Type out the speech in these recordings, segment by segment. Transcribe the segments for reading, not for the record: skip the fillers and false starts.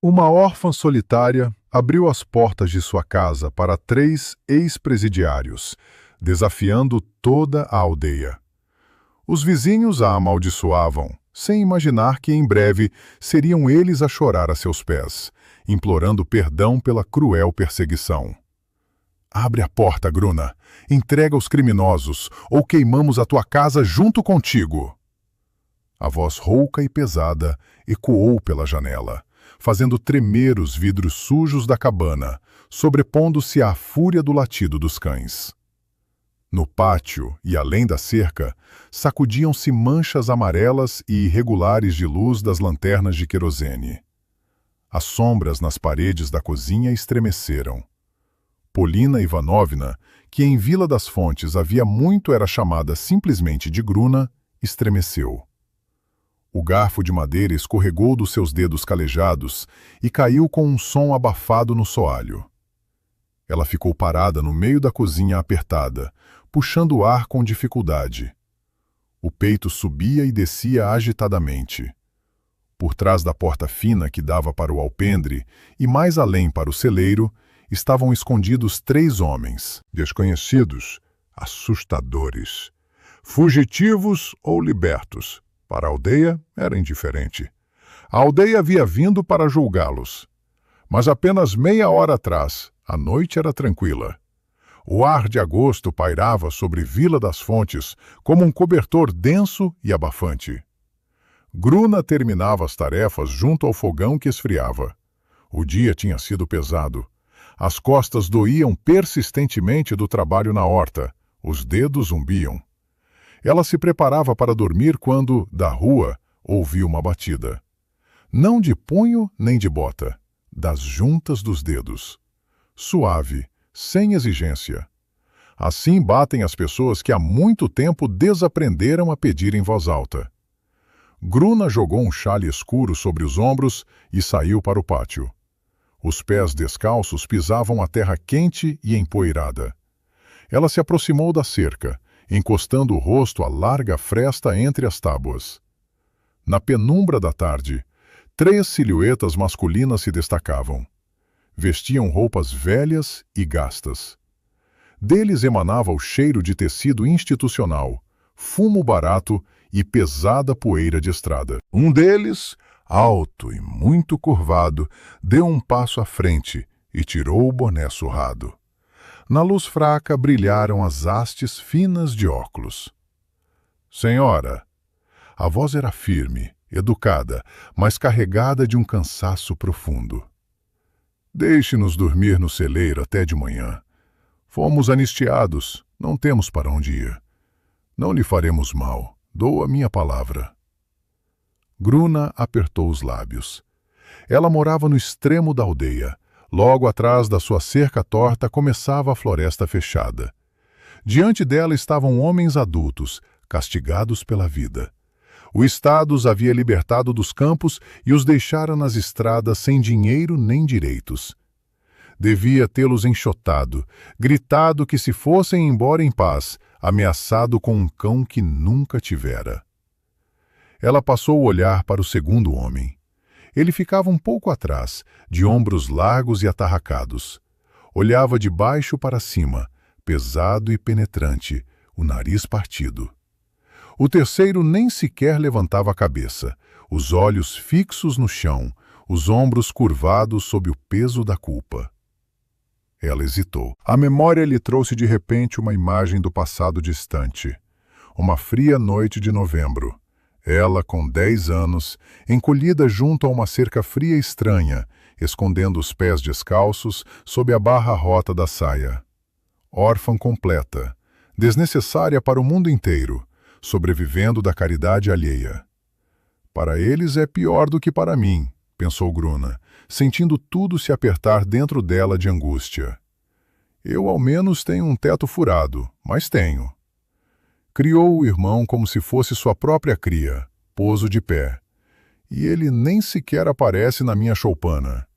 Uma órfã solitária abriu as portas de sua casa para 3 ex-presidiários, desafiando toda a aldeia. Os vizinhos a amaldiçoavam, sem imaginar que em breve seriam eles a chorar a seus pés, implorando perdão pela cruel perseguição. Abre a porta, Gruna. Entrega os criminosos, ou queimamos a tua casa junto contigo. A voz rouca e pesada ecoou pela janela, fazendo tremer os vidros sujos da cabana, sobrepondo-se à fúria do latido dos cães. No pátio e além da cerca, sacudiam-se manchas amarelas e irregulares de luz das lanternas de querosene. As sombras nas paredes da cozinha estremeceram. Polina Ivanovna, que em Vila das Fontes havia muito era chamada simplesmente de Gruna, estremeceu. O garfo de madeira escorregou dos seus dedos calejados e caiu com um som abafado no soalho. Ela ficou parada no meio da cozinha apertada, puxando o ar com dificuldade. O peito subia e descia agitadamente. Por trás da porta fina que dava para o alpendre e mais além para o celeiro, estavam escondidos 3 homens, desconhecidos, assustadores, fugitivos ou libertos. Para a aldeia era indiferente. A aldeia havia vindo para julgá-los. Mas apenas meia hora atrás, a noite era tranquila. O ar de agosto pairava sobre Vila das Fontes como um cobertor denso e abafante. Gruna terminava as tarefas junto ao fogão que esfriava. O dia tinha sido pesado. As costas doíam persistentemente do trabalho na horta. Os dedos zumbiam. Ela se preparava para dormir quando, da rua, ouviu uma batida. Não de punho nem de bota, das juntas dos dedos. Suave, sem exigência. Assim batem as pessoas que há muito tempo desaprenderam a pedir em voz alta. Gruna jogou um xale escuro sobre os ombros e saiu para o pátio. Os pés descalços pisavam a terra quente e empoeirada. Ela se aproximou da cerca, encostando o rosto à larga fresta entre as tábuas. Na penumbra da tarde, 3 silhuetas masculinas se destacavam. Vestiam roupas velhas e gastas. Deles emanava o cheiro de tecido institucional, fumo barato e pesada poeira de estrada. Um deles, alto e muito curvado, deu um passo à frente e tirou o boné surrado. Na luz fraca brilharam as hastes finas de óculos. Senhora! A voz era firme, educada, mas carregada de um cansaço profundo. Deixe-nos dormir no celeiro até de manhã. Fomos anistiados, não temos para onde ir. Não lhe faremos mal, dou a minha palavra. Gruna apertou os lábios. Ela morava no extremo da aldeia. Logo atrás da sua cerca torta começava a floresta fechada. Diante dela estavam homens adultos, castigados pela vida. O Estado os havia libertado dos campos e os deixara nas estradas sem dinheiro nem direitos. Devia tê-los enxotado, gritado que se fossem embora em paz, ameaçado com um cão que nunca tivera. Ela passou o olhar para o segundo homem. Ele ficava um pouco atrás, de ombros largos e atarracados. Olhava de baixo para cima, pesado e penetrante, o nariz partido. O terceiro nem sequer levantava a cabeça, os olhos fixos no chão, os ombros curvados sob o peso da culpa. Ela hesitou. A memória lhe trouxe de repente uma imagem do passado distante. Uma fria noite de novembro. Ela, com 10 anos, encolhida junto a uma cerca fria e estranha, escondendo os pés descalços sob a barra rota da saia. Órfã completa, desnecessária para o mundo inteiro, sobrevivendo da caridade alheia. Para eles é pior do que para mim, pensou Gruna, sentindo tudo se apertar dentro dela de angústia. Eu ao menos tenho um teto furado, mas tenho. Criou o irmão como se fosse sua própria cria, pôs-o de pé. E ele nem sequer aparece na minha choupana.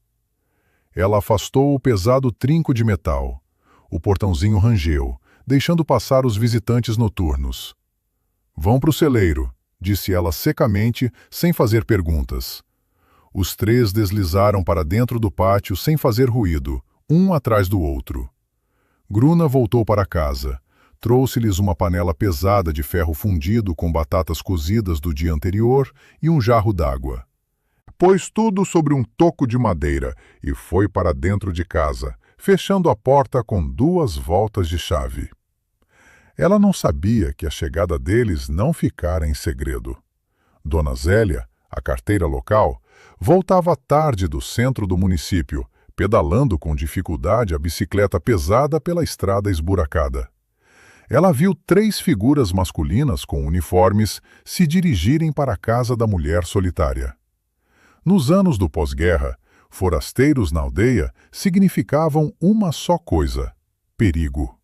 Ela afastou o pesado trinco de metal. O portãozinho rangeu, deixando passar os visitantes noturnos. Vão para o celeiro, disse ela secamente, sem fazer perguntas. Os três deslizaram para dentro do pátio sem fazer ruído, um atrás do outro. Gruna voltou para casa. Trouxe-lhes uma panela pesada de ferro fundido com batatas cozidas do dia anterior e um jarro d'água. Pôs tudo sobre um toco de madeira e foi para dentro de casa, fechando a porta com 2 voltas de chave. Ela não sabia que a chegada deles não ficara em segredo. Dona Zélia, a carteira local, voltava tarde do centro do município, pedalando com dificuldade a bicicleta pesada pela estrada esburacada. Ela viu 3 figuras masculinas com uniformes se dirigirem para a casa da mulher solitária. Nos anos do pós-guerra, forasteiros na aldeia significavam uma só coisa: perigo.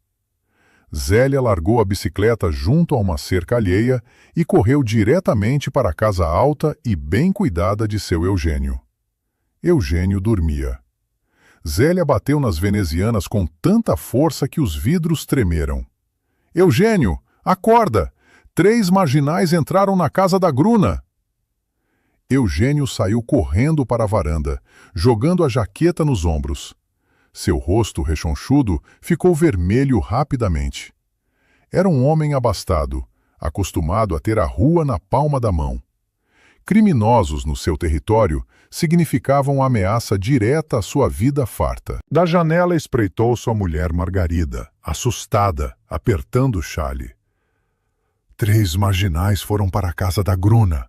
Zélia largou a bicicleta junto a uma cerca alheia e correu diretamente para a casa alta e bem cuidada de seu Eugênio. Eugênio dormia. Zélia bateu nas venezianas com tanta força que os vidros tremeram. "Eugênio, acorda! 3 marginais entraram na casa da Gruna!" Eugênio saiu correndo para a varanda, jogando a jaqueta nos ombros. Seu rosto rechonchudo ficou vermelho rapidamente. Era um homem abastado, acostumado a ter a rua na palma da mão. Criminosos no seu território significavam ameaça direta à sua vida farta. Da janela espreitou sua mulher Margarida, assustada, apertando o chale. 3 marginais foram para a casa da Gruna.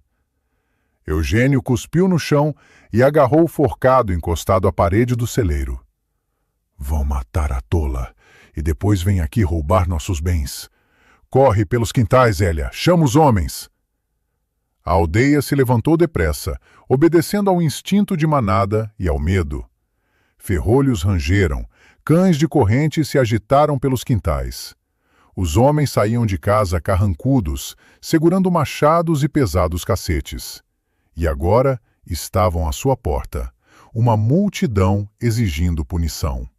Eugênio cuspiu no chão e agarrou o forcado encostado à parede do celeiro. "Vão matar a tola e depois vêm aqui roubar nossos bens. Corre pelos quintais, Zélia, chama os homens." A aldeia se levantou depressa, obedecendo ao instinto de manada e ao medo. Ferrolhos rangeram, cães de corrente se agitaram pelos quintais. Os homens saíam de casa carrancudos, segurando machados e pesados cacetes. E agora estavam à sua porta, uma multidão exigindo punição.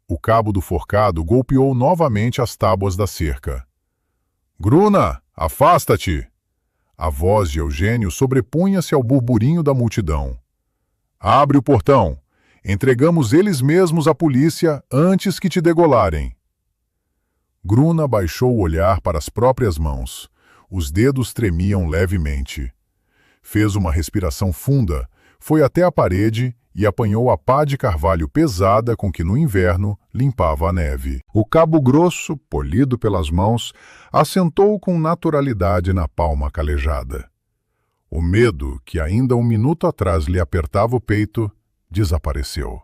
O cabo do forcado golpeou novamente as tábuas da cerca. "Gruna, afasta-te!" A voz de Eugênio sobrepunha-se ao burburinho da multidão. "Abre o portão! Entregamos eles mesmos à polícia antes que te degolarem." Gruna baixou o olhar para as próprias mãos. Os dedos tremiam levemente. Fez uma respiração funda, foi até a parede e apanhou a pá de carvalho pesada com que no inverno limpava a neve. O cabo grosso, polido pelas mãos, assentou com naturalidade na palma calejada. O medo, que ainda um minuto atrás lhe apertava o peito, desapareceu.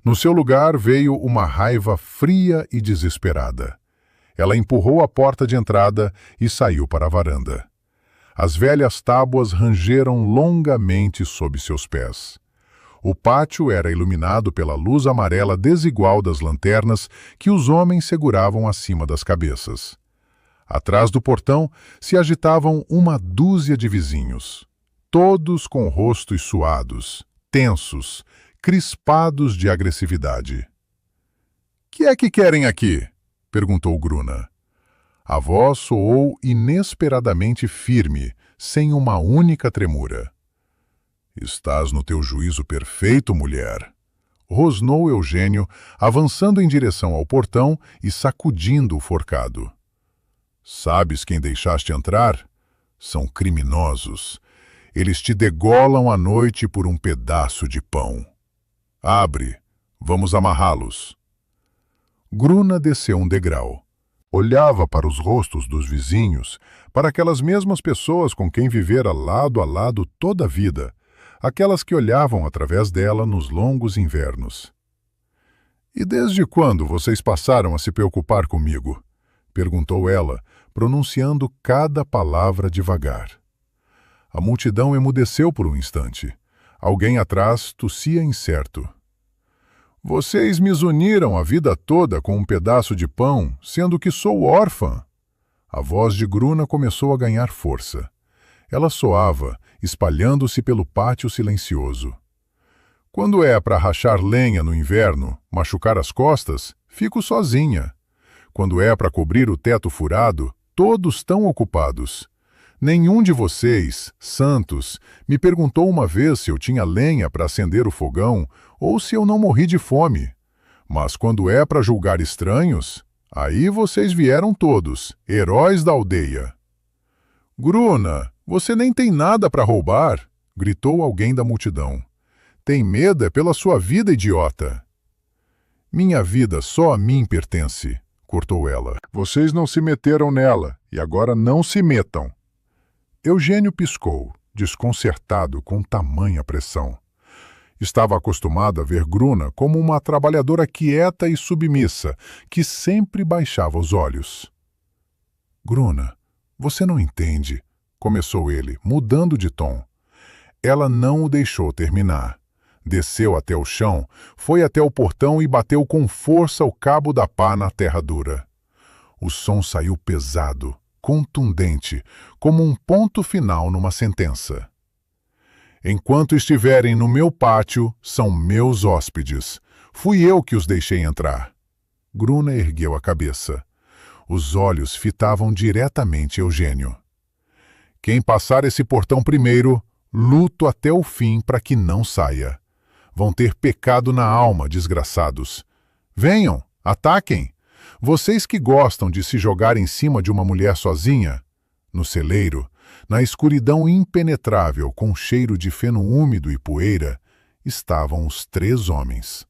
No seu lugar veio uma raiva fria e desesperada. Ela empurrou a porta de entrada e saiu para a varanda. As velhas tábuas rangeram longamente sob seus pés. O pátio era iluminado pela luz amarela desigual das lanternas que os homens seguravam acima das cabeças. Atrás do portão se agitavam uma dúzia de vizinhos, todos com rostos suados, tensos, crispados de agressividade. "Que é que querem aqui?" perguntou Gruna. A voz soou inesperadamente firme, sem uma única tremura. "Estás no teu juízo perfeito, mulher", rosnou Eugênio, avançando em direção ao portão e sacudindo o forcado. "Sabes quem deixaste entrar? São criminosos. Eles te degolam à noite por um pedaço de pão. Abre, vamos amarrá-los." Gruna desceu um degrau. Olhava para os rostos dos vizinhos, para aquelas mesmas pessoas com quem vivera lado a lado toda a vida, aquelas que olhavam através dela nos longos invernos. "E desde quando vocês passaram a se preocupar comigo?" perguntou ela, pronunciando cada palavra devagar. A multidão emudeceu por um instante. Alguém atrás tossia incerto. "Vocês me uniram a vida toda com um pedaço de pão, sendo que sou órfã." A voz de Gruna começou a ganhar força. Ela soava, espalhando-se pelo pátio silencioso. "Quando é para rachar lenha no inverno, machucar as costas, fico sozinha. Quando é para cobrir o teto furado, todos estão ocupados. Nenhum de vocês, santos, me perguntou uma vez se eu tinha lenha para acender o fogão ou se eu não morri de fome. Mas quando é para julgar estranhos, aí vocês vieram todos, heróis da aldeia. Gruna, você nem tem nada para roubar, gritou alguém da multidão. Tem medo é pela sua vida, idiota. Minha vida só a mim pertence, cortou ela. Vocês não se meteram nela e agora não se metam. Eugênio piscou, desconcertado com tamanha pressão. Estava acostumado a ver Gruna como uma trabalhadora quieta e submissa, que sempre baixava os olhos. Gruna, você não entende, começou ele, mudando de tom. Ela não o deixou terminar. Desceu até o chão, foi até o portão e bateu com força o cabo da pá na terra dura. O som saiu pesado, contundente, como um ponto final numa sentença. Enquanto estiverem no meu pátio, são meus hóspedes. Fui eu que os deixei entrar. Gruna ergueu a cabeça. Os olhos fitavam diretamente Eugênio. Quem passar esse portão primeiro, luto até o fim para que não saia. Vão ter pecado na alma, desgraçados. Venham, ataquem. Vocês que gostam de se jogar em cima de uma mulher sozinha, no celeiro, na escuridão impenetrável com cheiro de feno úmido e poeira, estavam os 3 homens.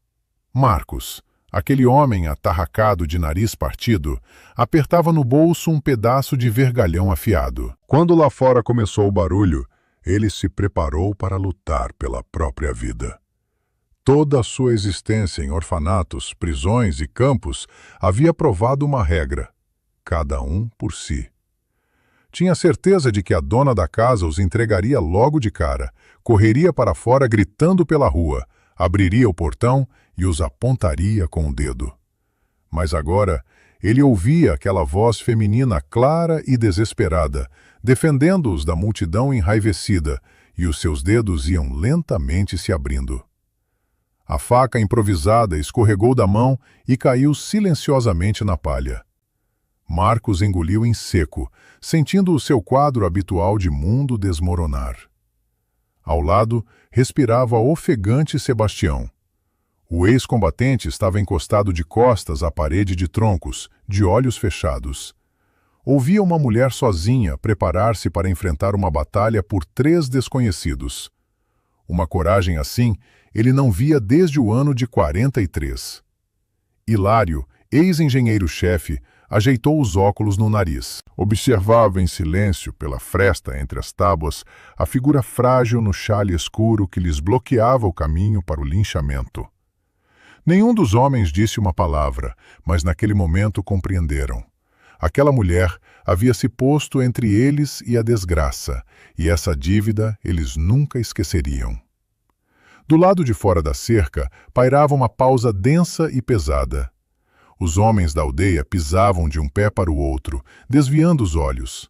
Marcos, aquele homem atarracado de nariz partido, apertava no bolso um pedaço de vergalhão afiado. Quando lá fora começou o barulho, ele se preparou para lutar pela própria vida. Toda a sua existência em orfanatos, prisões e campos havia provado uma regra: cada um por si. Tinha certeza de que a dona da casa os entregaria logo de cara, correria para fora gritando pela rua, abriria o portão e os apontaria com o dedo. Mas agora ele ouvia aquela voz feminina clara e desesperada, defendendo-os da multidão enraivecida, e os seus dedos iam lentamente se abrindo. A faca improvisada escorregou da mão e caiu silenciosamente na palha. Marcos engoliu em seco, sentindo o seu quadro habitual de mundo desmoronar. Ao lado, respirava ofegante Sebastião. O ex-combatente estava encostado de costas à parede de troncos, de olhos fechados. Ouvia uma mulher sozinha preparar-se para enfrentar uma batalha por 3 desconhecidos. Uma coragem assim ele não via desde o ano de 43. Hilário, ex-engenheiro-chefe, ajeitou os óculos no nariz. Observava em silêncio, pela fresta entre as tábuas, a figura frágil no xale escuro que lhes bloqueava o caminho para o linchamento. Nenhum dos homens disse uma palavra, mas naquele momento compreenderam. Aquela mulher havia se posto entre eles e a desgraça, e essa dívida eles nunca esqueceriam. Do lado de fora da cerca, pairava uma pausa densa e pesada. Os homens da aldeia pisavam de um pé para o outro, desviando os olhos.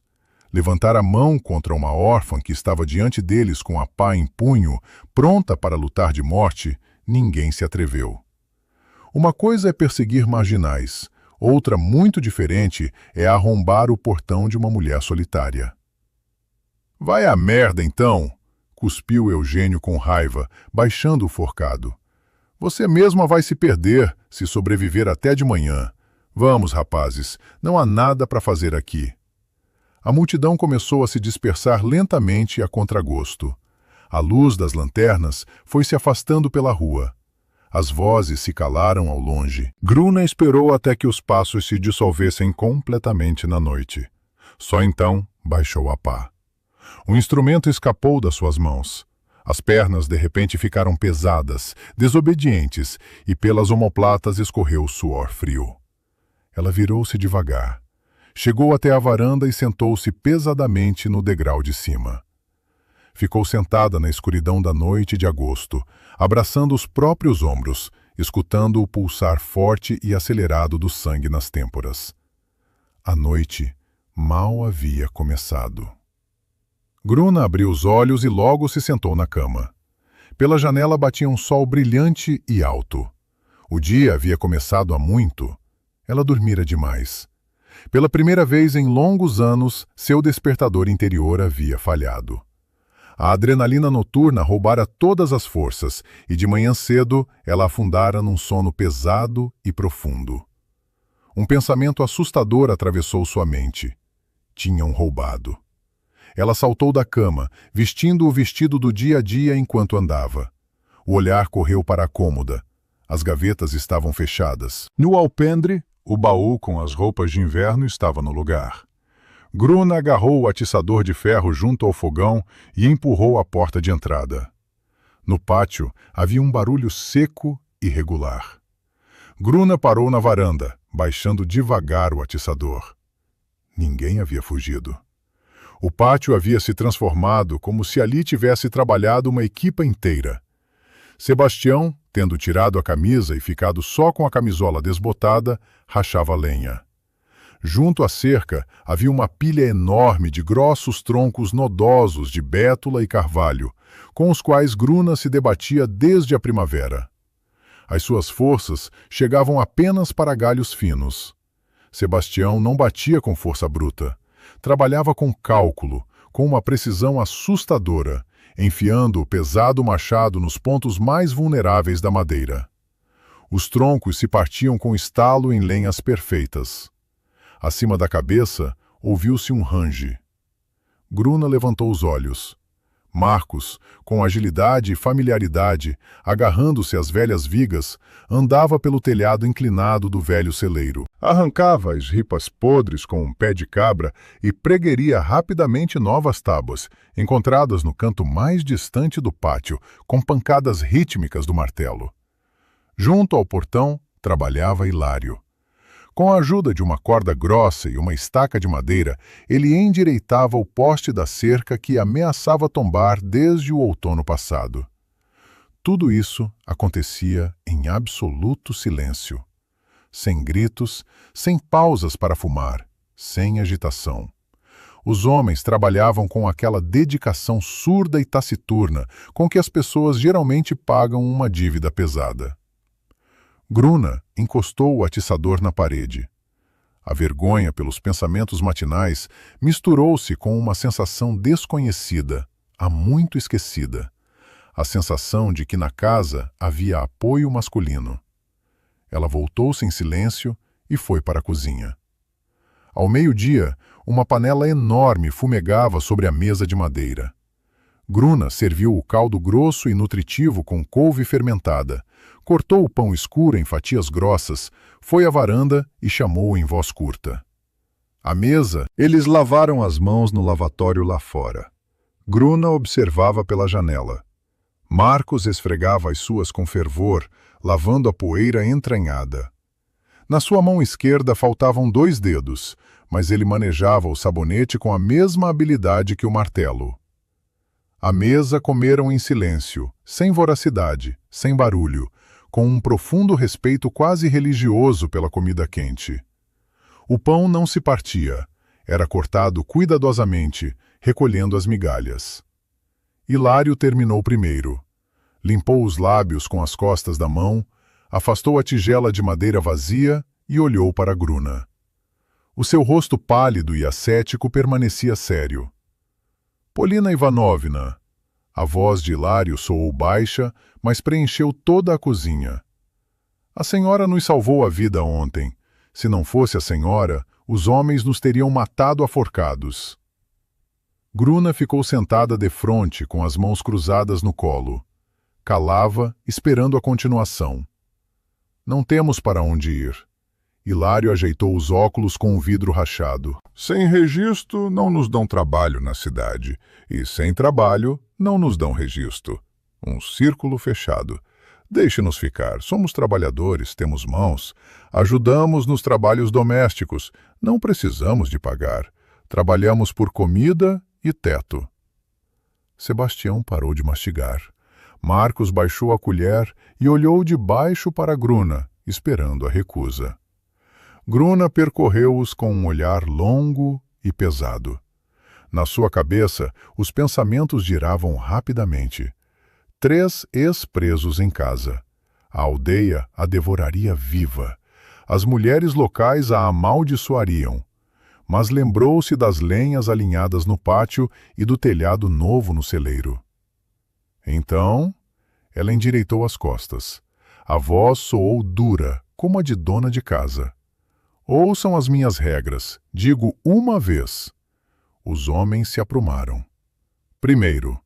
Levantar a mão contra uma órfã que estava diante deles com a pá em punho, pronta para lutar de morte, ninguém se atreveu. Uma coisa é perseguir marginais, outra muito diferente é arrombar o portão de uma mulher solitária. "Vai à merda, então!" cuspiu Eugênio com raiva, baixando o forcado. "Você mesma vai se perder, se sobreviver até de manhã. Vamos, rapazes, não há nada para fazer aqui." A multidão começou a se dispersar lentamente a contragosto. A luz das lanternas foi se afastando pela rua. As vozes se calaram ao longe. Gruna esperou até que os passos se dissolvessem completamente na noite. Só então baixou a pá. O instrumento escapou das suas mãos. As pernas de repente ficaram pesadas, desobedientes, e pelas omoplatas escorreu o suor frio. Ela virou-se devagar. Chegou até a varanda e sentou-se pesadamente no degrau de cima. Ficou sentada na escuridão da noite de agosto, abraçando os próprios ombros, escutando o pulsar forte e acelerado do sangue nas têmporas. A noite mal havia começado. Gruna abriu os olhos e logo se sentou na cama. Pela janela batia um sol brilhante e alto. O dia havia começado há muito. Ela dormira demais. Pela primeira vez em longos anos, seu despertador interior havia falhado. A adrenalina noturna roubara todas as forças e de manhã cedo ela afundara num sono pesado e profundo. Um pensamento assustador atravessou sua mente. Tinham roubado. Ela saltou da cama, vestindo o vestido do dia a dia enquanto andava. O olhar correu para a cômoda. As gavetas estavam fechadas. No alpendre, o baú com as roupas de inverno estava no lugar. Gruna agarrou o atiçador de ferro junto ao fogão e empurrou a porta de entrada. No pátio havia um barulho seco e regular. Gruna parou na varanda, baixando devagar o atiçador. Ninguém havia fugido. O pátio havia se transformado como se ali tivesse trabalhado uma equipa inteira. Sebastião, tendo tirado a camisa e ficado só com a camisola desbotada, rachava lenha. Junto à cerca havia uma pilha enorme de grossos troncos nodosos de bétula e carvalho, com os quais Gruna se debatia desde a primavera. As suas forças chegavam apenas para galhos finos. Sebastião não batia com força bruta. Trabalhava com cálculo, com uma precisão assustadora, enfiando o pesado machado nos pontos mais vulneráveis da madeira. Os troncos se partiam com estalo em lenhas perfeitas. Acima da cabeça, ouviu-se um range. Gruna levantou os olhos. Marcos, com agilidade e familiaridade, agarrando-se às velhas vigas, andava pelo telhado inclinado do velho celeiro. Arrancava as ripas podres com um pé de cabra e pregueria rapidamente novas tábuas, encontradas no canto mais distante do pátio, com pancadas rítmicas do martelo. Junto ao portão, trabalhava Hilário. Com a ajuda de uma corda grossa e uma estaca de madeira, ele endireitava o poste da cerca que ameaçava tombar desde o outono passado. Tudo isso acontecia em absoluto silêncio. Sem gritos, sem pausas para fumar, sem agitação. Os homens trabalhavam com aquela dedicação surda e taciturna com que as pessoas geralmente pagam uma dívida pesada. Gruna encostou o atiçador na parede. A vergonha pelos pensamentos matinais misturou-se com uma sensação desconhecida, há muito esquecida. A sensação de que na casa havia apoio masculino. Ela voltou-se em silêncio e foi para a cozinha. Ao meio-dia, uma panela enorme fumegava sobre a mesa de madeira. Gruna serviu o caldo grosso e nutritivo com couve fermentada, cortou o pão escuro em fatias grossas, foi à varanda e chamou em voz curta. À mesa, eles lavaram as mãos no lavatório lá fora. Gruna observava pela janela. Marcos esfregava as suas com fervor, lavando a poeira entranhada. Na sua mão esquerda faltavam 2 dedos, mas ele manejava o sabonete com a mesma habilidade que o martelo. À mesa comeram em silêncio, sem voracidade, sem barulho, com um profundo respeito quase religioso pela comida quente. O pão não se partia, era cortado cuidadosamente, recolhendo as migalhas. Hilário terminou primeiro. Limpou os lábios com as costas da mão, afastou a tigela de madeira vazia e olhou para Gruna. O seu rosto pálido e ascético permanecia sério. Polina Ivanovna. A voz de Hilário soou baixa, mas preencheu toda a cozinha. A senhora nos salvou a vida ontem. Se não fosse a senhora, os homens nos teriam matado a forcados. Gruna ficou sentada defronte, com as mãos cruzadas no colo. Calava, esperando a continuação. Não temos para onde ir. Hilário ajeitou os óculos com o vidro rachado. Sem registro, não nos dão trabalho na cidade. E sem trabalho, não nos dão registro. Um círculo fechado. Deixe-nos ficar. Somos trabalhadores, temos mãos. Ajudamos nos trabalhos domésticos. Não precisamos de pagar. Trabalhamos por comida e teto. Sebastião parou de mastigar. Marcos baixou a colher e olhou de baixo para Gruna, esperando a recusa. Gruna percorreu-os com um olhar longo e pesado. Na sua cabeça, os pensamentos giravam rapidamente. 3 ex-presos em casa. A aldeia a devoraria viva. As mulheres locais a amaldiçoariam. mas lembrou-se das lenhas alinhadas no pátio e do telhado novo no celeiro. Então, ela endireitou as costas. A voz soou dura, como a de dona de casa. Ouçam as minhas regras, digo uma vez. Os homens se aprumaram. Primeiro,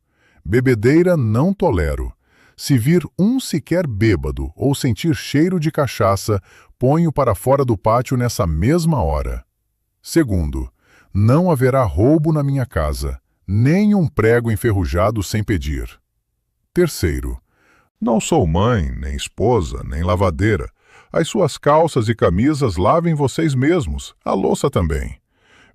bebedeira não tolero. Se vir um sequer bêbado ou sentir cheiro de cachaça, ponho para fora do pátio nessa mesma hora. Segundo, não haverá roubo na minha casa, nem um prego enferrujado sem pedir. Terceiro, não sou mãe, nem esposa, nem lavadeira. As suas calças e camisas lavem vocês mesmos, a louça também.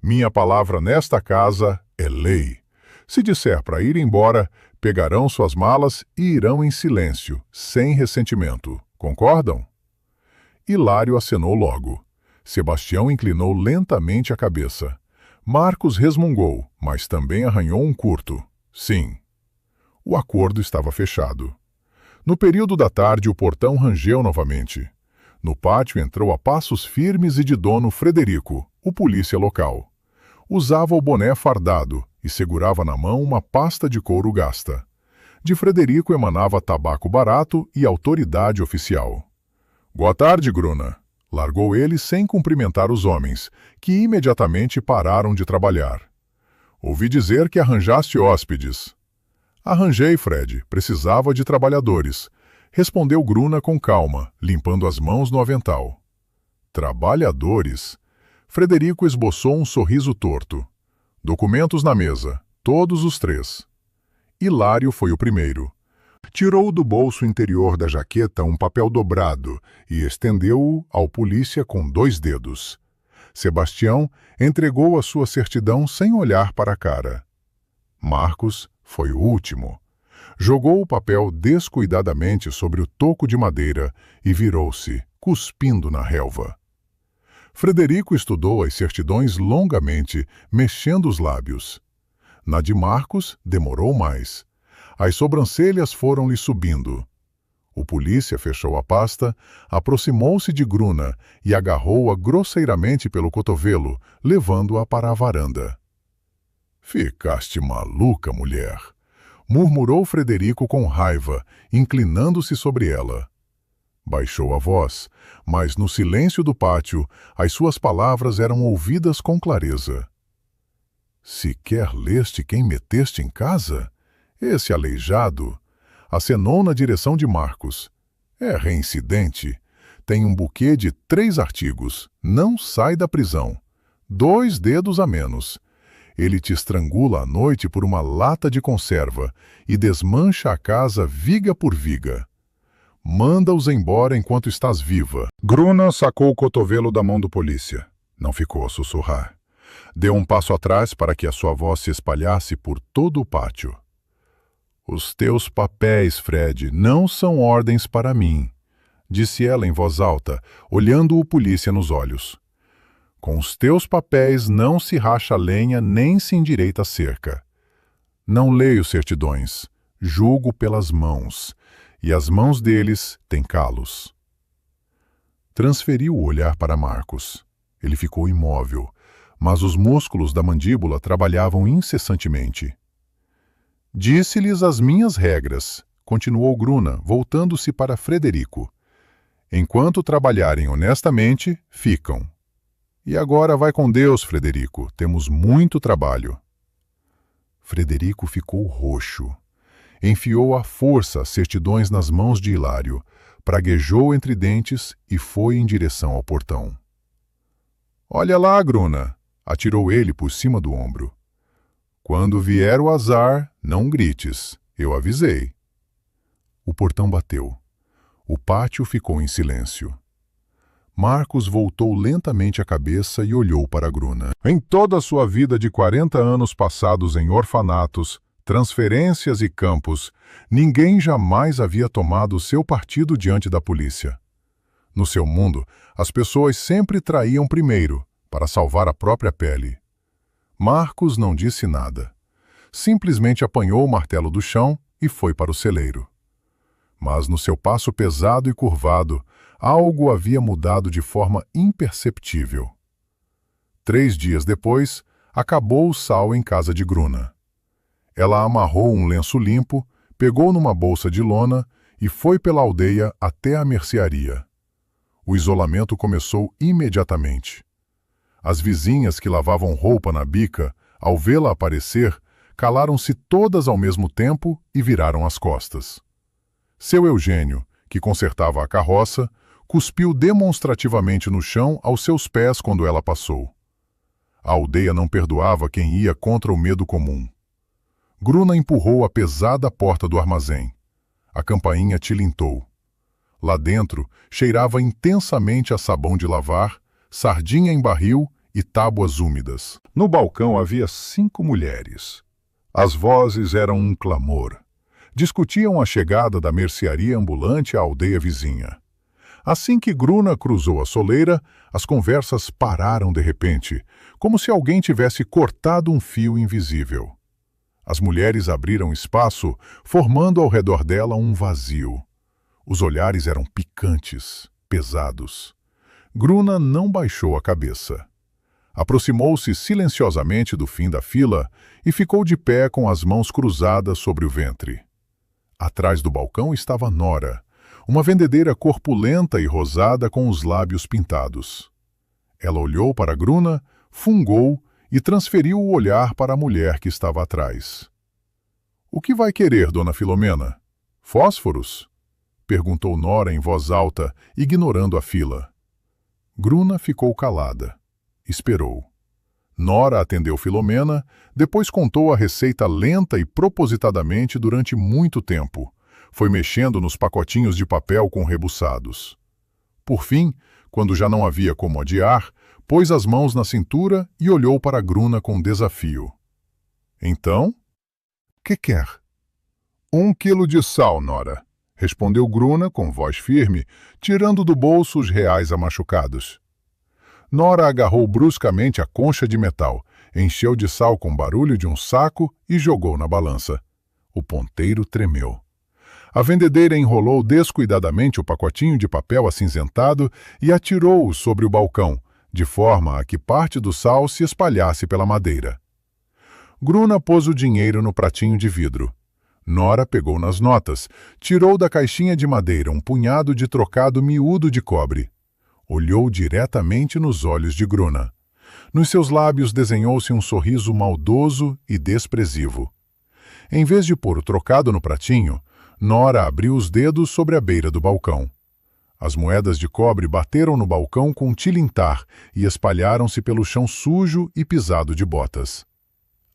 Minha palavra nesta casa é lei. Se disser para ir embora, pegarão suas malas e irão em silêncio, sem ressentimento. Concordam? Hilário acenou logo. Sebastião inclinou lentamente a cabeça. Marcos resmungou, mas também arranhou um curto. Sim. O acordo estava fechado. No período da tarde, o portão rangeu novamente. No pátio entrou a passos firmes e de dono Frederico, o polícia local. Usava o boné fardado e segurava na mão uma pasta de couro gasta. De Frederico emanava tabaco barato e autoridade oficial. Boa tarde, Gruna. Largou ele sem cumprimentar os homens, que imediatamente pararam de trabalhar. Ouvi dizer que arranjaste hóspedes. Arranjei, Fred. Precisava de trabalhadores. Respondeu Gruna com calma, limpando as mãos no avental. Trabalhadores? Frederico esboçou um sorriso torto. Documentos na mesa, todos os três. Hilário foi o primeiro. Tirou do bolso interior da jaqueta um papel dobrado e estendeu-o ao polícia com 2 dedos. Sebastião entregou a sua certidão sem olhar para a cara. Marcos foi o último. Jogou o papel descuidadamente sobre o toco de madeira e virou-se, cuspindo na relva. Frederico estudou as certidões longamente, mexendo os lábios. Na de Marcos, demorou mais. As sobrancelhas foram-lhe subindo. O polícia fechou a pasta, aproximou-se de Gruna e agarrou-a grosseiramente pelo cotovelo, levando-a para a varanda. Ficaste maluca, mulher, murmurou Frederico com raiva, inclinando-se sobre ela. Baixou a voz, mas no silêncio do pátio, as suas palavras eram ouvidas com clareza. Sequer leste quem meteste em casa? Esse aleijado acenou na direção de Marcos. É reincidente. Tem um buquê de 3 artigos. Não sai da prisão. 2 dedos a menos. Ele te estrangula à noite por uma lata de conserva e desmancha a casa viga por viga. Manda-os embora enquanto estás viva. Gruna sacou o cotovelo da mão do polícia. Não ficou a sussurrar. Deu um passo atrás para que a sua voz se espalhasse por todo o pátio. Os teus papéis, Fred, não são ordens para mim, disse ela em voz alta, olhando o polícia nos olhos. Com os teus papéis não se racha lenha nem se endireita cerca. Não leio certidões, julgo pelas mãos, e as mãos deles têm calos. Transferiu o olhar para Marcos. Ele ficou imóvel, mas os músculos da mandíbula trabalhavam incessantemente. Disse-lhes as minhas regras, continuou Gruna, voltando-se para Frederico. Enquanto trabalharem honestamente, ficam. E agora vai com Deus, Frederico, temos muito trabalho. Frederico ficou roxo. Enfiou à força as certidões nas mãos de Hilário, praguejou entre dentes e foi em direção ao portão. Olha lá, Gruna, atirou ele por cima do ombro. Quando vier o azar, não grites. Eu avisei. O portão bateu. O pátio ficou em silêncio. Marcos voltou lentamente a cabeça e olhou para Gruna. Em toda a sua vida de 40 anos passados em orfanatos, transferências e campos, ninguém jamais havia tomado seu partido diante da polícia. No seu mundo, as pessoas sempre traíam primeiro, para salvar a própria pele. Marcos não disse nada. Simplesmente apanhou o martelo do chão e foi para o celeiro. Mas no seu passo pesado e curvado, algo havia mudado de forma imperceptível. 3 dias depois, acabou o sal em casa de Gruna. Ela amarrou um lenço limpo, pegou numa bolsa de lona e foi pela aldeia até a mercearia. O isolamento começou imediatamente. As vizinhas que lavavam roupa na bica, ao vê-la aparecer, calaram-se todas ao mesmo tempo e viraram as costas. Seu Eugênio, que consertava a carroça, cuspiu demonstrativamente no chão aos seus pés quando ela passou. A aldeia não perdoava quem ia contra o medo comum. Gruna empurrou a pesada porta do armazém. A campainha tilintou. Lá dentro, cheirava intensamente a sabão de lavar, sardinha em barril e tábuas úmidas. No balcão havia 5 mulheres. As vozes eram um clamor. Discutiam a chegada da mercearia ambulante à aldeia vizinha. Assim que Gruna cruzou a soleira, as conversas pararam de repente, como se alguém tivesse cortado um fio invisível. As mulheres abriram espaço, formando ao redor dela um vazio. Os olhares eram picantes, pesados. Gruna não baixou a cabeça. Aproximou-se silenciosamente do fim da fila e ficou de pé com as mãos cruzadas sobre o ventre. Atrás do balcão estava Nora, uma vendedeira corpulenta e rosada com os lábios pintados. Ela olhou para Gruna, fungou e transferiu o olhar para a mulher que estava atrás. "O que vai querer, dona Filomena? Fósforos?" perguntou Nora em voz alta, ignorando a fila. Gruna ficou calada. Esperou. Nora atendeu Filomena, depois contou a receita lenta e propositadamente durante muito tempo. Foi mexendo nos pacotinhos de papel com rebuçados. Por fim, quando já não havia como adiar, pôs as mãos na cintura e olhou para Gruna com desafio. "Então? Que quer?" "1 quilo de sal, Nora", respondeu Gruna com voz firme, tirando do bolso os reais amachucados. Nora agarrou bruscamente a concha de metal, encheu de sal com barulho de um saco e jogou na balança. O ponteiro tremeu. A vendedeira enrolou descuidadamente o pacotinho de papel acinzentado e atirou-o sobre o balcão, de forma a que parte do sal se espalhasse pela madeira. Gruna pôs o dinheiro no pratinho de vidro. Nora pegou nas notas, tirou da caixinha de madeira um punhado de trocado miúdo de cobre. Olhou diretamente nos olhos de Gruna. Nos seus lábios desenhou-se um sorriso maldoso e desprezivo. Em vez de pôr o trocado no pratinho, Nora abriu os dedos sobre a beira do balcão. As moedas de cobre bateram no balcão com um tilintar e espalharam-se pelo chão sujo e pisado de botas.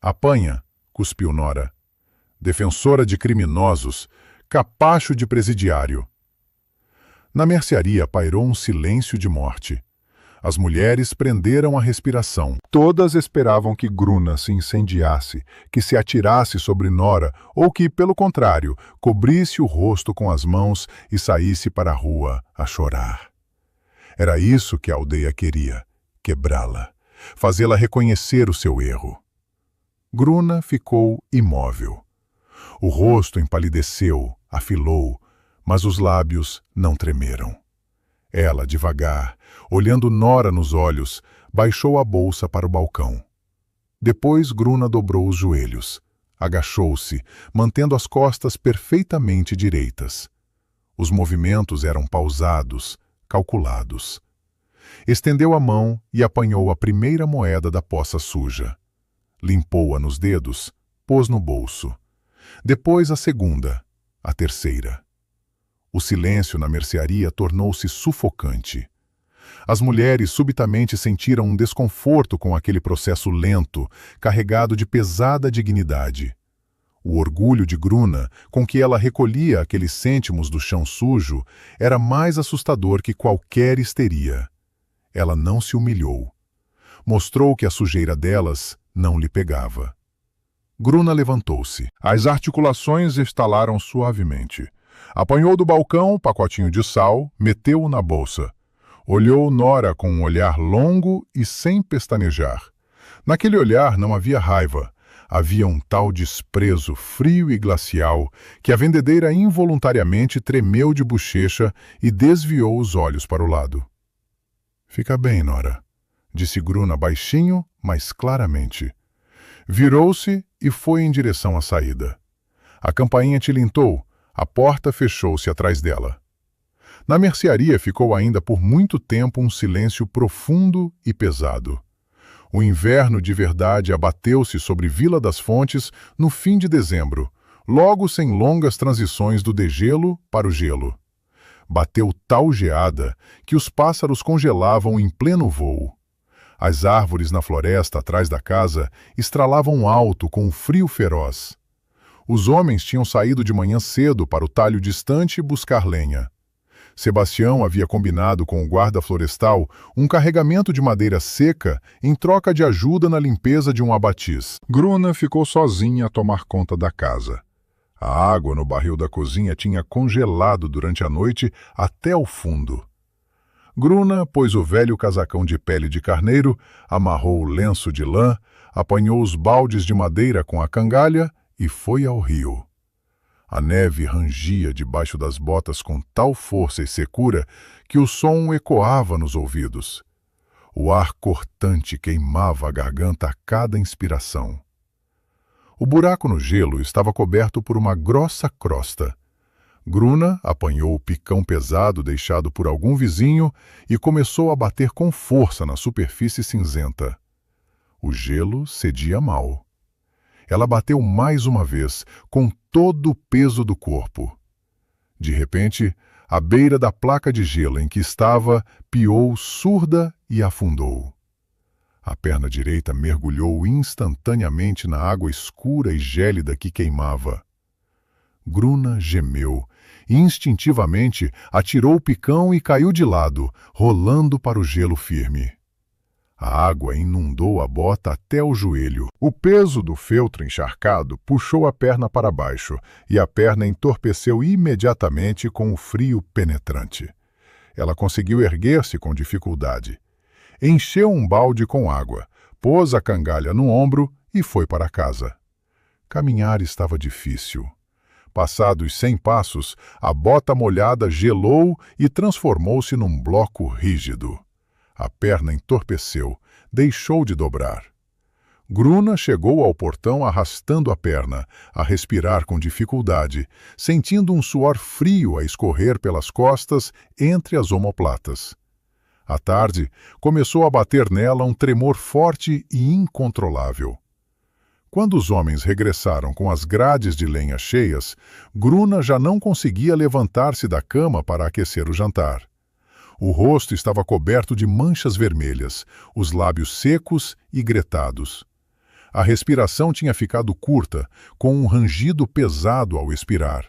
"Apanha", cuspiu Nora. "Defensora de criminosos, capacho de presidiário." Na mercearia pairou um silêncio de morte. As mulheres prenderam a respiração. Todas esperavam que Gruna se incendiasse, que se atirasse sobre Nora ou que, pelo contrário, cobrisse o rosto com as mãos e saísse para a rua a chorar. Era isso que a aldeia queria, quebrá-la, fazê-la reconhecer o seu erro. Gruna ficou imóvel. O rosto empalideceu, afilou, mas os lábios não tremeram. Ela, devagar, olhando Nora nos olhos, baixou a bolsa para o balcão. Depois Gruna dobrou os joelhos, agachou-se, mantendo as costas perfeitamente direitas. Os movimentos eram pausados, calculados. Estendeu a mão e apanhou a primeira moeda da poça suja. Limpou-a nos dedos, pôs no bolso. Depois a segunda, a terceira. O silêncio na mercearia tornou-se sufocante. As mulheres subitamente sentiram um desconforto com aquele processo lento, carregado de pesada dignidade. O orgulho de Gruna, com que ela recolhia aqueles cêntimos do chão sujo, era mais assustador que qualquer histeria. Ela não se humilhou. Mostrou que a sujeira delas não lhe pegava. Gruna levantou-se. As articulações estalaram suavemente. Apanhou do balcão o pacotinho de sal, meteu-o na bolsa. Olhou Nora com um olhar longo e sem pestanejar. Naquele olhar não havia raiva. Havia um tal desprezo frio e glacial que a vendedeira involuntariamente tremeu de bochecha e desviou os olhos para o lado. "Fica bem, Nora", disse Gruna baixinho, mas claramente. Virou-se e foi em direção à saída. A campainha tilintou, a porta fechou-se atrás dela. Na mercearia ficou ainda por muito tempo um silêncio profundo e pesado. O inverno de verdade abateu-se sobre Vila das Fontes no fim de dezembro, logo sem longas transições do degelo para o gelo. Bateu tal geada que os pássaros congelavam em pleno voo. As árvores na floresta atrás da casa estralavam alto com um frio feroz. Os homens tinham saído de manhã cedo para o talho distante buscar lenha. Sebastião havia combinado com o guarda florestal um carregamento de madeira seca em troca de ajuda na limpeza de um abatiz. Gruna ficou sozinha a tomar conta da casa. A água no barril da cozinha tinha congelado durante a noite até o fundo. Gruna pôs o velho casacão de pele de carneiro, amarrou o lenço de lã, apanhou os baldes de madeira com a cangalha e foi ao rio. A neve rangia debaixo das botas com tal força e secura que o som ecoava nos ouvidos. O ar cortante queimava a garganta a cada inspiração. O buraco no gelo estava coberto por uma grossa crosta. Gruna apanhou o picão pesado deixado por algum vizinho e começou a bater com força na superfície cinzenta. O gelo cedia mal. Ela bateu mais uma vez, com todo o peso do corpo. De repente, a beira da placa de gelo em que estava piou surda e afundou. A perna direita mergulhou instantaneamente na água escura e gélida que queimava. Gruna gemeu e instintivamente atirou o picão e caiu de lado, rolando para o gelo firme. A água inundou a bota até o joelho. O peso do feltro encharcado puxou a perna para baixo e a perna entorpeceu imediatamente com o frio penetrante. Ela conseguiu erguer-se com dificuldade. Encheu um balde com água, pôs a cangalha no ombro e foi para casa. Caminhar estava difícil. Passados 100 passos, a bota molhada gelou e transformou-se num bloco rígido. A perna entorpeceu, deixou de dobrar. Gruna chegou ao portão arrastando a perna, a respirar com dificuldade, sentindo um suor frio a escorrer pelas costas entre as omoplatas. À tarde, começou a bater nela um tremor forte e incontrolável. Quando os homens regressaram com as grades de lenha cheias, Gruna já não conseguia levantar-se da cama para aquecer o jantar. O rosto estava coberto de manchas vermelhas, os lábios secos e gretados. A respiração tinha ficado curta, com um rangido pesado ao expirar.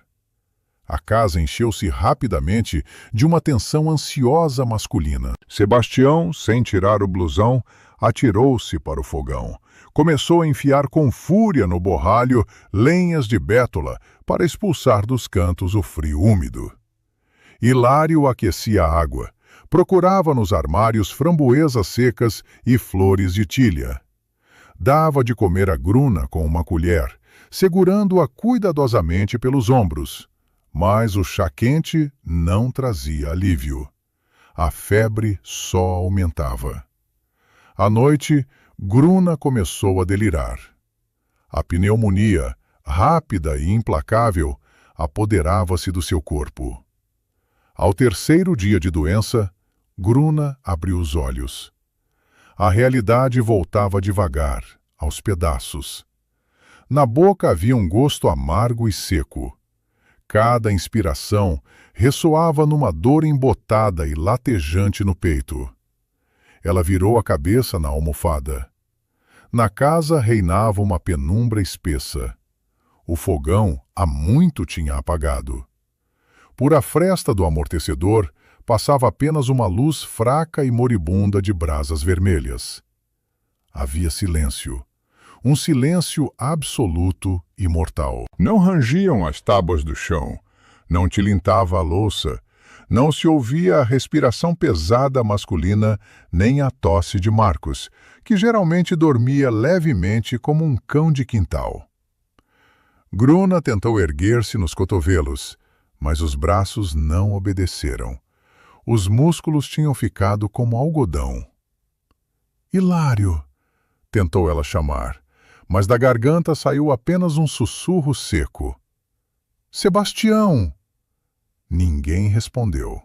A casa encheu-se rapidamente de uma tensão ansiosa masculina. Sebastião, sem tirar o blusão, atirou-se para o fogão. Começou a enfiar com fúria no borralho lenhas de bétula para expulsar dos cantos o frio úmido. Hilário aquecia a água. Procurava nos armários framboesas secas e flores de tilha. Dava de comer a Gruna com uma colher, segurando-a cuidadosamente pelos ombros. Mas o chá quente não trazia alívio. A febre só aumentava. À noite, Gruna começou a delirar. A pneumonia, rápida e implacável, apoderava-se do seu corpo. Ao terceiro dia de doença, Gruna abriu os olhos. A realidade voltava devagar, aos pedaços. Na boca havia um gosto amargo e seco. Cada inspiração ressoava numa dor embotada e latejante no peito. Ela virou a cabeça na almofada. Na casa reinava uma penumbra espessa. O fogão há muito tinha apagado. Por a fresta do amortecedor, passava apenas uma luz fraca e moribunda de brasas vermelhas. Havia silêncio. Um silêncio absoluto e mortal. Não rangiam as tábuas do chão. Não tilintava a louça. Não se ouvia a respiração pesada masculina, nem a tosse de Marcos, que geralmente dormia levemente como um cão de quintal. Gruna tentou erguer-se nos cotovelos, mas os braços não obedeceram. Os músculos tinham ficado como algodão. Hilário! Tentou ela chamar, mas da garganta saiu apenas um sussurro seco. Sebastião! Ninguém respondeu.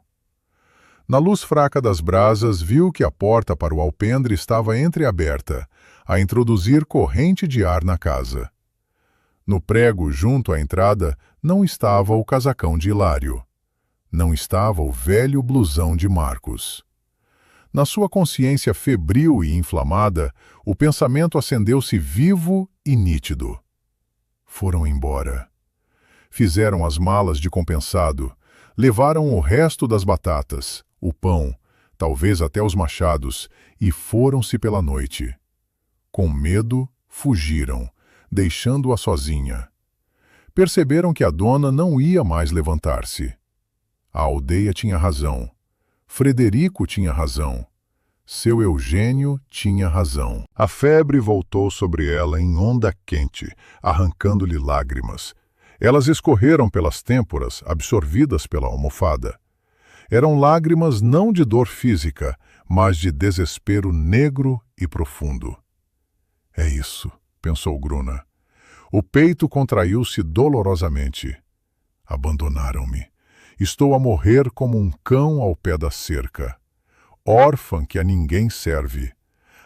Na luz fraca das brasas, viu que a porta para o alpendre estava entreaberta, a introduzir corrente de ar na casa. No prego, junto à entrada, não estava o casacão de Hilário. Não estava o velho blusão de Marcos. Na sua consciência febril e inflamada, o pensamento acendeu-se vivo e nítido. Foram embora. Fizeram as malas de compensado, levaram o resto das batatas, o pão, talvez até os machados, e foram-se pela noite. Com medo, fugiram, deixando-a sozinha. Perceberam que a dona não ia mais levantar-se. A aldeia tinha razão. Frederico tinha razão. Seu Eugênio tinha razão. A febre voltou sobre ela em onda quente, arrancando-lhe lágrimas. Elas escorreram pelas têmporas, absorvidas pela almofada. Eram lágrimas não de dor física, mas de desespero negro e profundo. É isso, pensou Gruna. O peito contraiu-se dolorosamente. Abandonaram-me. Estou a morrer como um cão ao pé da cerca. Órfã que a ninguém serve.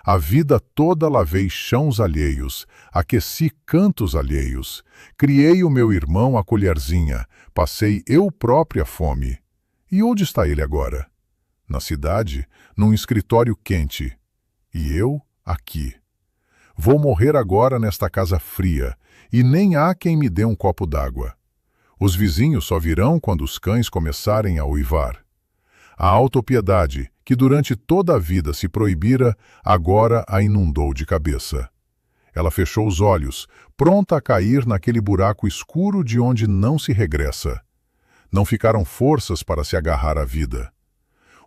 A vida toda lavei chãos alheios, aqueci cantos alheios, criei o meu irmão à colherzinha, passei eu própria fome. E onde está ele agora? Na cidade, num escritório quente. E eu, aqui. Vou morrer agora nesta casa fria, e nem há quem me dê um copo d'água. Os vizinhos só virão quando os cães começarem a uivar. A autopiedade, que durante toda a vida se proibira, agora a inundou de cabeça. Ela fechou os olhos, pronta a cair naquele buraco escuro de onde não se regressa. Não ficaram forças para se agarrar à vida.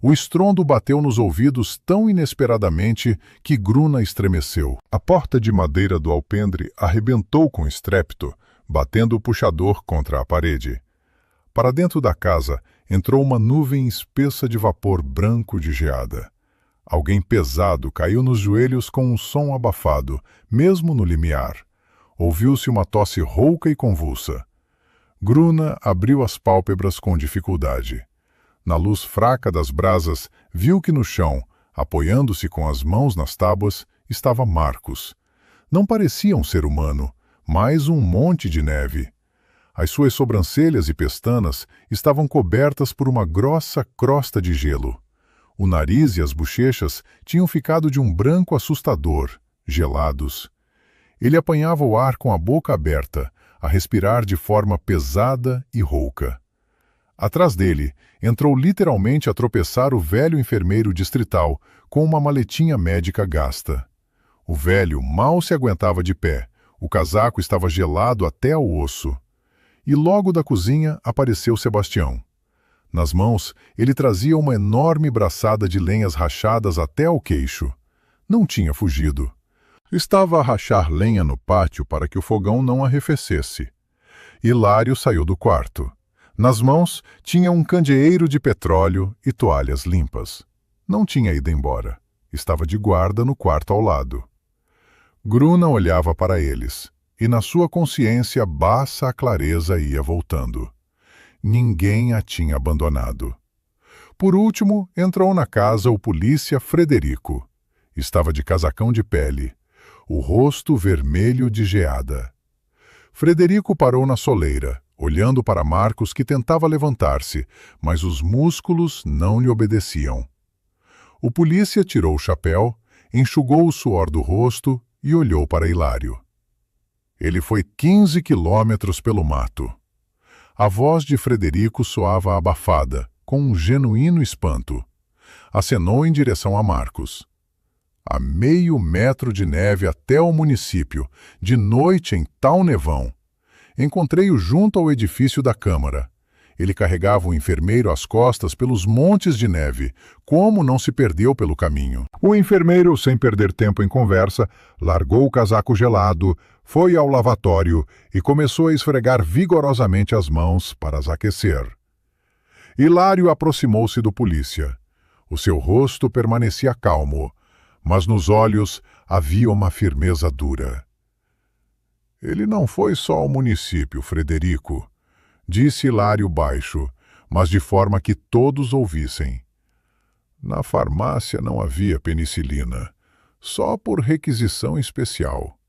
O estrondo bateu nos ouvidos tão inesperadamente que Gruna estremeceu. A porta de madeira do alpendre arrebentou com estrépito, batendo o puxador contra a parede. Para dentro da casa entrou uma nuvem espessa de vapor branco de geada. Alguém pesado caiu nos joelhos com um som abafado, mesmo no limiar. Ouviu-se uma tosse rouca e convulsa. Gruna abriu as pálpebras com dificuldade. Na luz fraca das brasas, viu que no chão, apoiando-se com as mãos nas tábuas, estava Marcos. Não parecia um ser humano, mas um monte de neve. As suas sobrancelhas e pestanas estavam cobertas por uma grossa crosta de gelo. O nariz e as bochechas tinham ficado de um branco assustador, gelados. Ele apanhava o ar com a boca aberta, a respirar de forma pesada e rouca. Atrás dele, entrou literalmente a tropeçar o velho enfermeiro distrital com uma maletinha médica gasta. O velho mal se aguentava de pé, o casaco estava gelado até ao osso. E logo da cozinha apareceu Sebastião. Nas mãos, ele trazia uma enorme braçada de lenhas rachadas até ao queixo. Não tinha fugido. Estava a rachar lenha no pátio para que o fogão não arrefecesse. Hilário saiu do quarto. Nas mãos, tinha um candeeiro de petróleo e toalhas limpas. Não tinha ido embora. Estava de guarda no quarto ao lado. Gruna olhava para eles, e na sua consciência baça a clareza ia voltando. Ninguém a tinha abandonado. Por último, entrou na casa o polícia Frederico. Estava de casacão de pele, o rosto vermelho de geada. Frederico parou na soleira, olhando para Marcos que tentava levantar-se, mas os músculos não lhe obedeciam. O polícia tirou o chapéu, enxugou o suor do rosto e olhou para Hilário. Ele foi 15 quilômetros pelo mato. A voz de Frederico soava abafada, com um genuíno espanto. Acenou em direção a Marcos. A meio metro de neve até o município, de noite em tal nevão. Encontrei-o junto ao edifício da Câmara. Ele carregava o enfermeiro às costas pelos montes de neve, como não se perdeu pelo caminho. O enfermeiro, sem perder tempo em conversa, largou o casaco gelado, foi ao lavatório e começou a esfregar vigorosamente as mãos para as aquecer. Hilário aproximou-se do polícia. O seu rosto permanecia calmo, mas nos olhos havia uma firmeza dura. Ele não foi só ao município, Frederico, disse Hilário baixo, mas de forma que todos ouvissem. Na farmácia não havia penicilina, só por requisição especial.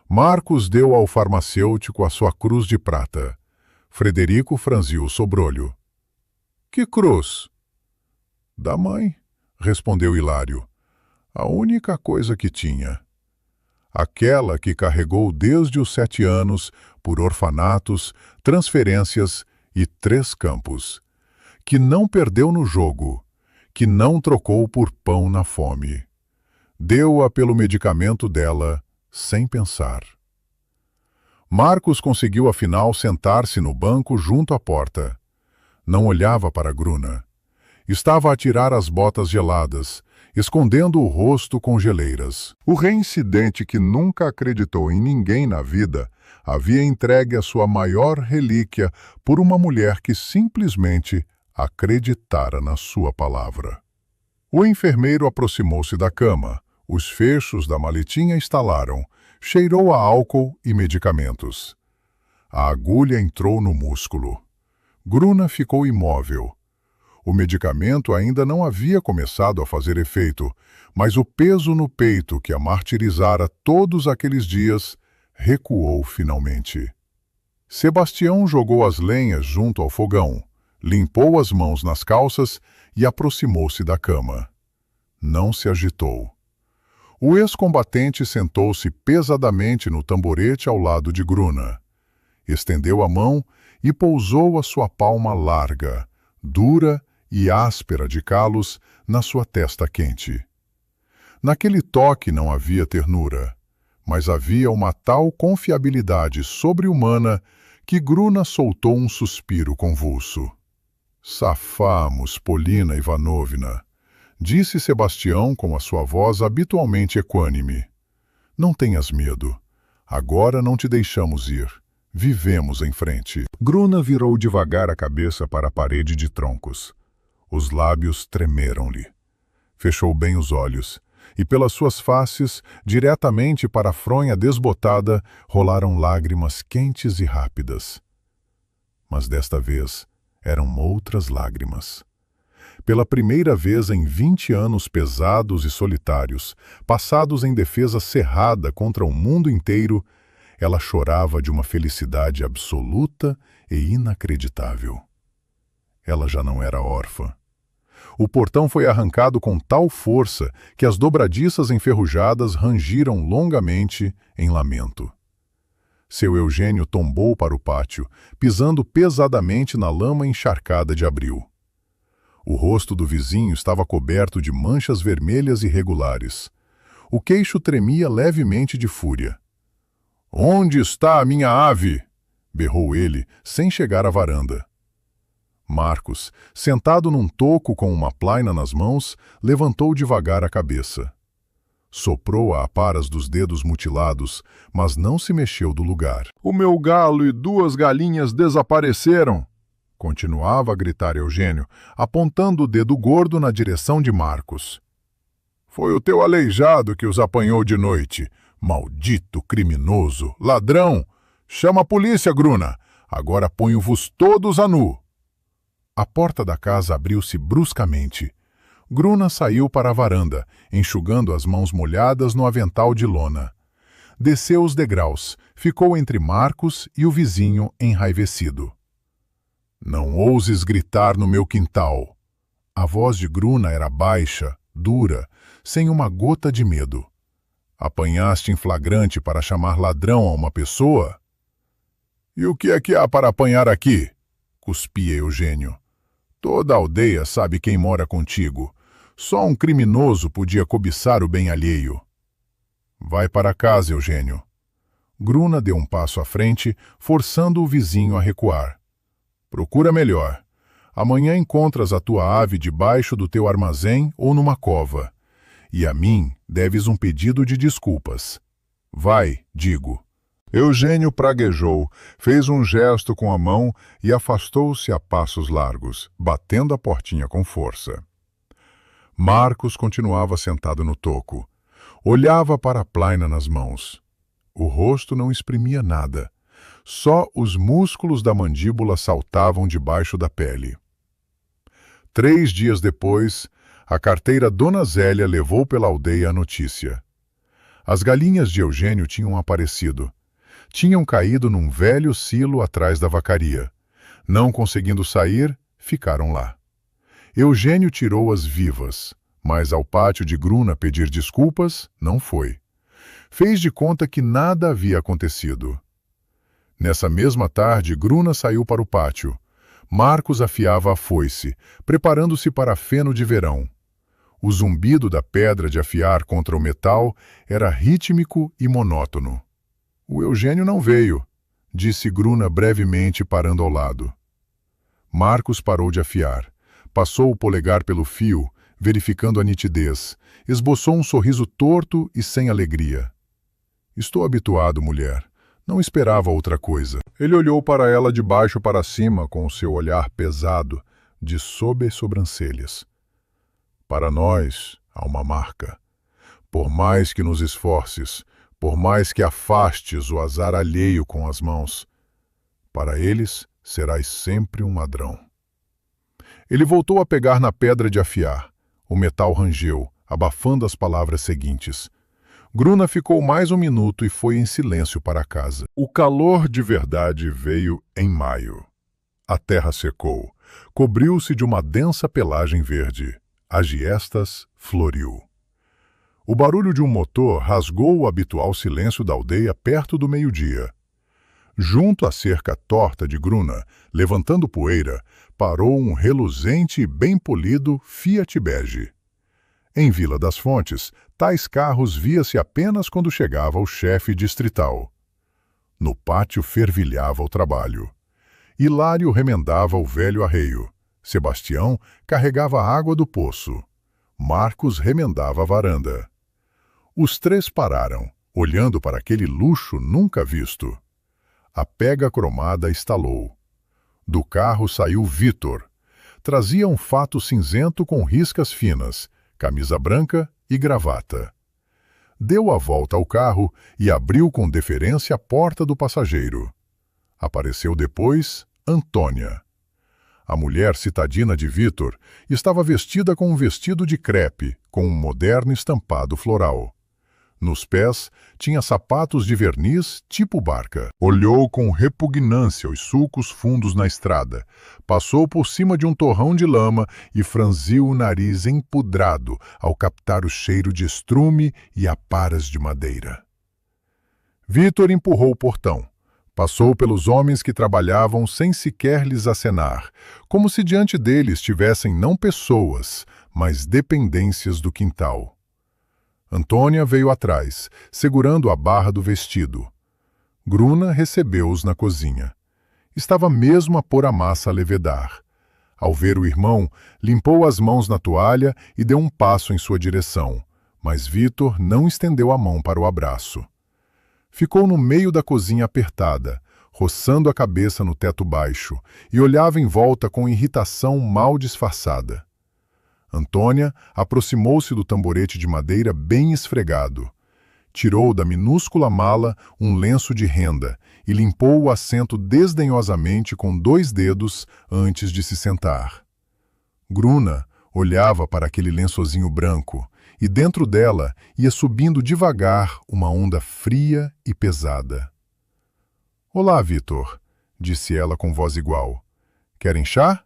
Marcos deu ao farmacêutico a sua cruz de prata. Frederico franziu o sobrolho. Que cruz? Da mãe, respondeu Hilário. A única coisa que tinha. Aquela que carregou desde os 7 anos por orfanatos, transferências e 3 campos. Que não perdeu no jogo, que não trocou por pão na fome. Deu-a pelo medicamento dela, sem pensar. Marcos conseguiu afinal sentar-se no banco junto à porta. Não olhava para Gruna. Estava a tirar as botas geladas, escondendo o rosto com geleiras. O reincidente que nunca acreditou em ninguém na vida havia entregue a sua maior relíquia por uma mulher que simplesmente acreditara na sua palavra. O enfermeiro aproximou-se da cama. Os fechos da maletinha estalaram. Cheirou a álcool e medicamentos. A agulha entrou no músculo. Gruna ficou imóvel. O medicamento ainda não havia começado a fazer efeito, mas o peso no peito que a martirizara todos aqueles dias recuou finalmente. Sebastião jogou as lenhas junto ao fogão, limpou as mãos nas calças e aproximou-se da cama. Não se agitou. O ex-combatente sentou-se pesadamente no tamborete ao lado de Gruna. Estendeu a mão e pousou a sua palma larga, dura e áspera de calos na sua testa quente. Naquele toque não havia ternura, mas havia uma tal confiabilidade sobre-humana que Gruna soltou um suspiro convulso. Safamos, Polina Ivanovna, disse Sebastião com a sua voz habitualmente equânime. Não tenhas medo. Agora não te deixamos ir. Vivemos em frente. Gruna virou devagar a cabeça para a parede de troncos. Os lábios tremeram-lhe. Fechou bem os olhos, e pelas suas faces, diretamente para a fronha desbotada, rolaram lágrimas quentes e rápidas. Mas desta vez eram outras lágrimas. Pela primeira vez em 20 anos pesados e solitários, passados em defesa cerrada contra o mundo inteiro, ela chorava de uma felicidade absoluta e inacreditável. Ela já não era órfã. O portão foi arrancado com tal força que as dobradiças enferrujadas rangiram longamente em lamento. Seu Eugênio tombou para o pátio, pisando pesadamente na lama encharcada de abril. O rosto do vizinho estava coberto de manchas vermelhas irregulares. O queixo tremia levemente de fúria. — Onde está a minha ave? Berrou ele, sem chegar à varanda. Marcos, sentado num toco com uma plaina nas mãos, levantou devagar a cabeça. Soprou a aparas dos dedos mutilados, mas não se mexeu do lugar. — O meu galo e 2 galinhas desapareceram! Continuava a gritar Eugênio, apontando o dedo gordo na direção de Marcos. — Foi o teu aleijado que os apanhou de noite. Maldito criminoso, ladrão! Chama a polícia, Gruna! Agora ponho-vos todos a nu! A porta da casa abriu-se bruscamente. Gruna saiu para a varanda, enxugando as mãos molhadas no avental de lona. Desceu os degraus, ficou entre Marcos e o vizinho enraivecido. — Não ouses gritar no meu quintal! A voz de Gruna era baixa, dura, sem uma gota de medo. — Apanhaste em flagrante para chamar ladrão a uma pessoa? — E o que é que há para apanhar aqui? Cuspia Eugênio. Toda a aldeia sabe quem mora contigo. Só um criminoso podia cobiçar o bem alheio. Vai para casa, Eugênio. Gruna deu um passo à frente, forçando o vizinho a recuar. Procura melhor. Amanhã encontras a tua ave debaixo do teu armazém ou numa cova. E a mim deves um pedido de desculpas. Vai, digo. Eugênio praguejou, fez um gesto com a mão e afastou-se a passos largos, batendo a portinha com força. Marcos continuava sentado no toco. Olhava para a plaina nas mãos. O rosto não exprimia nada. Só os músculos da mandíbula saltavam debaixo da pele. 3 dias depois, a carteira Dona Zélia levou pela aldeia a notícia. As galinhas de Eugênio tinham aparecido. Tinham caído num velho silo atrás da vacaria. Não conseguindo sair, ficaram lá. Eugênio tirou-as vivas, mas ao pátio de Gruna pedir desculpas, não foi. Fez de conta que nada havia acontecido. Nessa mesma tarde, Gruna saiu para o pátio. Marcos afiava a foice, preparando-se para feno de verão. O zumbido da pedra de afiar contra o metal era rítmico e monótono. O Eugênio não veio, disse Gruna brevemente, parando ao lado. Marcos parou de afiar. Passou o polegar pelo fio, verificando a nitidez. Esboçou um sorriso torto e sem alegria. Estou habituado, mulher. Não esperava outra coisa. Ele olhou para ela de baixo para cima com o seu olhar pesado, de sob as sobrancelhas. Para nós, há uma marca. Por mais que nos esforces, por mais que afastes o azar alheio com as mãos, para eles serás sempre um ladrão. Ele voltou a pegar na pedra de afiar. O metal rangeu, abafando as palavras seguintes. Gruna ficou mais um minuto e foi em silêncio para casa. O calor de verdade veio em maio. A terra secou, cobriu-se de uma densa pelagem verde. A giestas floriu. O barulho de um motor rasgou o habitual silêncio da aldeia perto do meio-dia. Junto à cerca torta de Gruna, levantando poeira, parou um reluzente e bem polido Fiat bege. Em Vila das Fontes, tais carros via-se apenas quando chegava o chefe distrital. No pátio fervilhava o trabalho. Hilário remendava o velho arreio. Sebastião carregava a água do poço. Marcos remendava a varanda. Os 3 pararam, olhando para aquele luxo nunca visto. A pega cromada estalou. Do carro saiu Vitor. Trazia um fato cinzento com riscas finas, camisa branca e gravata. Deu a volta ao carro e abriu com deferência a porta do passageiro. Apareceu depois Antônia. A mulher citadina de Vitor estava vestida com um vestido de crepe, com um moderno estampado floral. Nos pés, tinha sapatos de verniz tipo barca. Olhou com repugnância os sulcos fundos na estrada, passou por cima de um torrão de lama e franziu o nariz empudrado ao captar o cheiro de estrume e aparas de madeira. Vitor empurrou o portão. Passou pelos homens que trabalhavam sem sequer lhes acenar, como se diante deles tivessem não pessoas, mas dependências do quintal. Antônia veio atrás, segurando a barra do vestido. Gruna recebeu-os na cozinha. Estava mesmo a pôr a massa a levedar. Ao ver o irmão, limpou as mãos na toalha e deu um passo em sua direção, mas Vitor não estendeu a mão para o abraço. Ficou no meio da cozinha apertada, roçando a cabeça no teto baixo, e olhava em volta com irritação mal disfarçada. Antônia aproximou-se do tamborete de madeira bem esfregado. Tirou da minúscula mala um lenço de renda e limpou o assento desdenhosamente com 2 dedos antes de se sentar. Gruna olhava para aquele lençozinho branco e dentro dela ia subindo devagar uma onda fria e pesada. — Olá, Vitor, disse ela com voz igual. — Querem chá?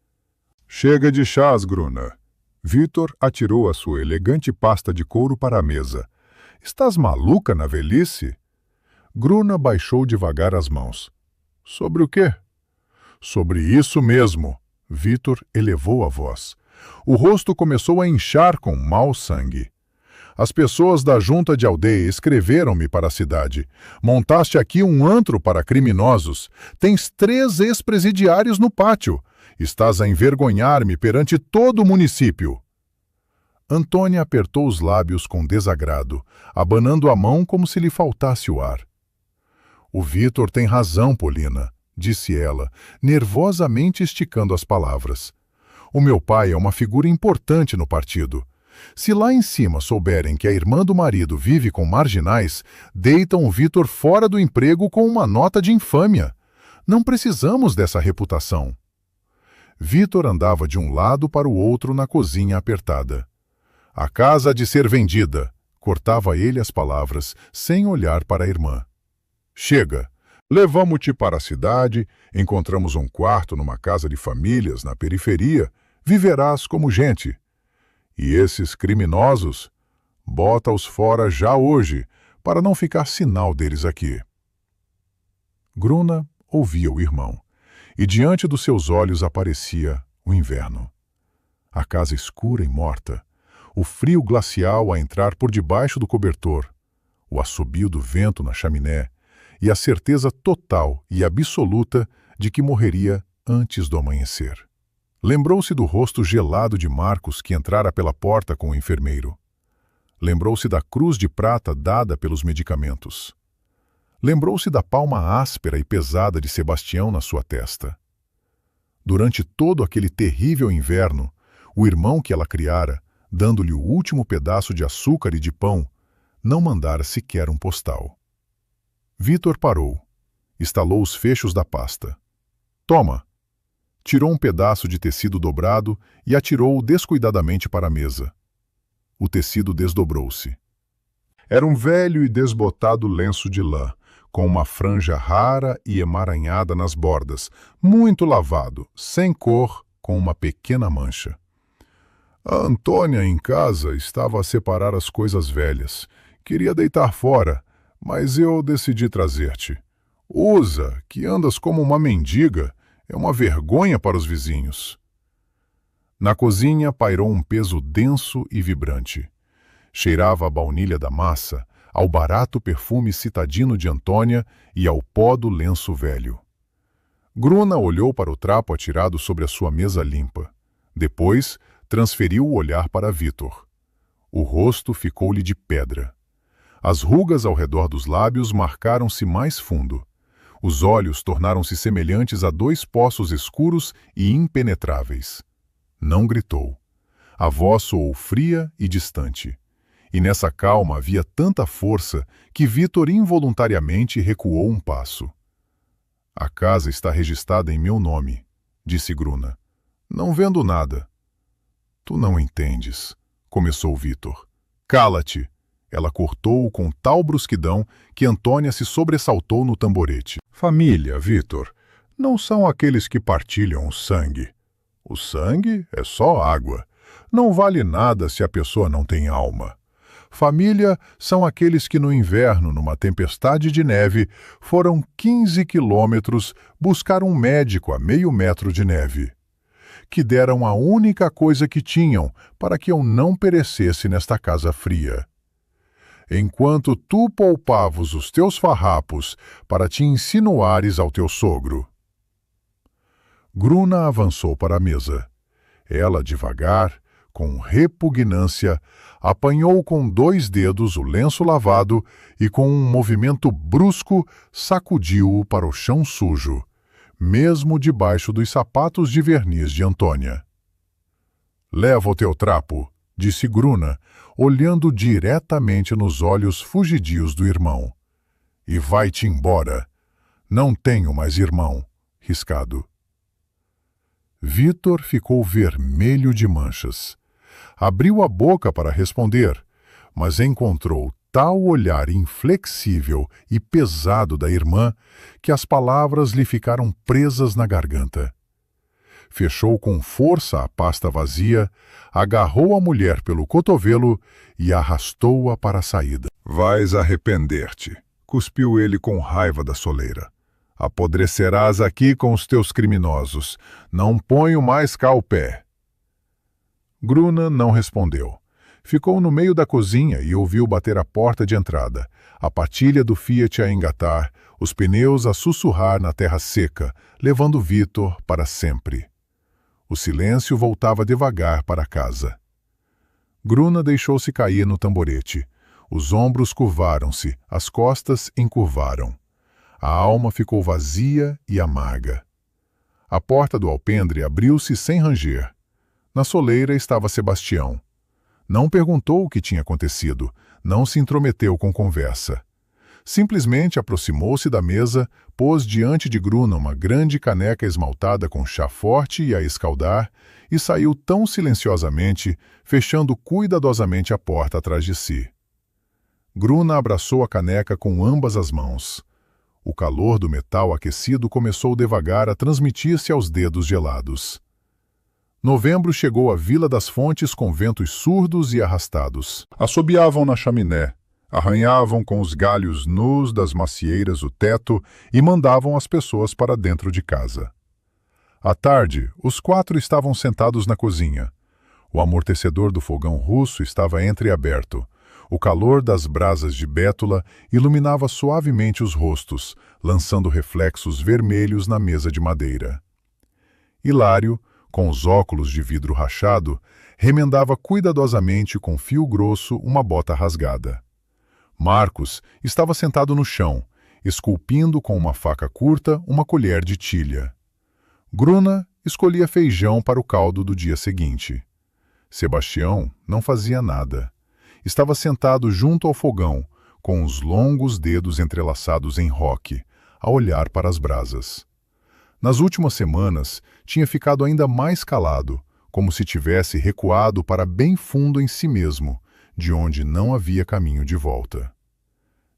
— Chega de chás, Gruna. Vitor atirou a sua elegante pasta de couro para a mesa. — Estás maluca na velhice? Gruna baixou devagar as mãos. — Sobre o quê? — Sobre isso mesmo. Vitor elevou a voz. O rosto começou a inchar com mau sangue. As pessoas da junta de aldeia escreveram-me para a cidade. Montaste aqui um antro para criminosos. Tens 3 ex-presidiários no pátio. Estás a envergonhar-me perante todo o município. Antônia apertou os lábios com desagrado, abanando a mão como se lhe faltasse o ar. O Vitor tem razão, Polina, disse ela, nervosamente esticando as palavras. O meu pai é uma figura importante no partido. Se lá em cima souberem que a irmã do marido vive com marginais, deitam o Vitor fora do emprego com uma nota de infâmia. Não precisamos dessa reputação. Vitor andava de um lado para o outro na cozinha apertada. A casa há de ser vendida, cortava ele as palavras, sem olhar para a irmã. Chega, levamo-te para a cidade, encontramos um quarto numa casa de famílias na periferia, viverás como gente. E esses criminosos, bota-os fora já hoje, para não ficar sinal deles aqui. Gruna ouvia o irmão, e diante dos seus olhos aparecia o inverno. A casa escura e morta, o frio glacial a entrar por debaixo do cobertor, o assobio do vento na chaminé e a certeza total e absoluta de que morreria antes do amanhecer. Lembrou-se do rosto gelado de Marcos que entrara pela porta com o enfermeiro. Lembrou-se da cruz de prata dada pelos medicamentos. Lembrou-se da palma áspera e pesada de Sebastião na sua testa. Durante todo aquele terrível inverno, o irmão que ela criara, dando-lhe o último pedaço de açúcar e de pão, não mandara sequer um postal. Vitor parou, estalou os fechos da pasta. Toma! Tirou um pedaço de tecido dobrado e atirou-o descuidadamente para a mesa. O tecido desdobrou-se. Era um velho e desbotado lenço de lã, com uma franja rara e emaranhada nas bordas, muito lavado, sem cor, com uma pequena mancha. A Antônia, em casa, estava a separar as coisas velhas. Queria deitar fora, mas eu decidi trazer-te. Usa, que andas como uma mendiga. É uma vergonha para os vizinhos. Na cozinha pairou um peso denso e vibrante. Cheirava a baunilha da massa, ao barato perfume citadino de Antônia e ao pó do lenço velho. Gruna olhou para o trapo atirado sobre a sua mesa limpa. Depois, transferiu o olhar para Vitor. O rosto ficou-lhe de pedra. As rugas ao redor dos lábios marcaram-se mais fundo. Os olhos tornaram-se semelhantes a dois poços escuros e impenetráveis. Não gritou. A voz soou fria e distante. E nessa calma havia tanta força que Vitor involuntariamente recuou um passo. A casa está registrada em meu nome, disse Gruna. Não vendo nada. Tu não entendes, começou Vitor. Cala-te! Ela cortou-o com tal brusquidão que Antônia se sobressaltou no tamborete. Família, Vitor, não são aqueles que partilham o sangue. O sangue é só água. Não vale nada se a pessoa não tem alma. Família são aqueles que no inverno, numa tempestade de neve, foram 15 quilômetros buscar um médico a meio metro de neve. Que deram a única coisa que tinham para que eu não perecesse nesta casa fria. Enquanto tu poupavas os teus farrapos para te insinuares ao teu sogro. Gruna avançou para a mesa. Ela, devagar, com repugnância, apanhou com 2 dedos o lenço lavado e, com um movimento brusco, sacudiu-o para o chão sujo, mesmo debaixo dos sapatos de verniz de Antônia. Leva o teu trapo, disse Gruna, olhando diretamente nos olhos fugidios do irmão. E vai-te embora. Não tenho mais irmão, riscado. Vitor ficou vermelho de manchas. Abriu a boca para responder, mas encontrou tal olhar inflexível e pesado da irmã que as palavras lhe ficaram presas na garganta. Fechou com força a pasta vazia, agarrou a mulher pelo cotovelo e arrastou-a para a saída. Vais arrepender-te, cuspiu ele com raiva da soleira. Apodrecerás aqui com os teus criminosos. Não ponho mais cá o pé. Gruna não respondeu. Ficou no meio da cozinha e ouviu bater a porta de entrada, a patilha do Fiat a engatar, os pneus a sussurrar na terra seca, levando Vitor para sempre. O silêncio voltava devagar para casa. Gruna deixou-se cair no tamborete. Os ombros curvaram-se, as costas encurvaram. A alma ficou vazia e amarga. A porta do alpendre abriu-se sem ranger. Na soleira estava Sebastião. Não perguntou o que tinha acontecido, não se intrometeu com conversa. Simplesmente aproximou-se da mesa, pôs diante de Gruna uma grande caneca esmaltada com chá forte e a escaldar, e saiu tão silenciosamente, fechando cuidadosamente a porta atrás de si. Gruna abraçou a caneca com ambas as mãos. O calor do metal aquecido começou devagar a transmitir-se aos dedos gelados. Novembro chegou à Vila das Fontes com ventos surdos e arrastados. Assobiavam na chaminé, arranhavam com os galhos nus das macieiras o teto e mandavam as pessoas para dentro de casa. À tarde, os 4 estavam sentados na cozinha. O amortecedor do fogão russo estava entreaberto. O calor das brasas de bétula iluminava suavemente os rostos, lançando reflexos vermelhos na mesa de madeira. Hilário, com os óculos de vidro rachado, remendava cuidadosamente com fio grosso uma bota rasgada. Marcos estava sentado no chão, esculpindo com uma faca curta uma colher de tilha. Gruna escolhia feijão para o caldo do dia seguinte. Sebastião não fazia nada. Estava sentado junto ao fogão, com os longos dedos entrelaçados em roque, a olhar para as brasas. Nas últimas semanas, tinha ficado ainda mais calado, como se tivesse recuado para bem fundo em si mesmo, de onde não havia caminho de volta.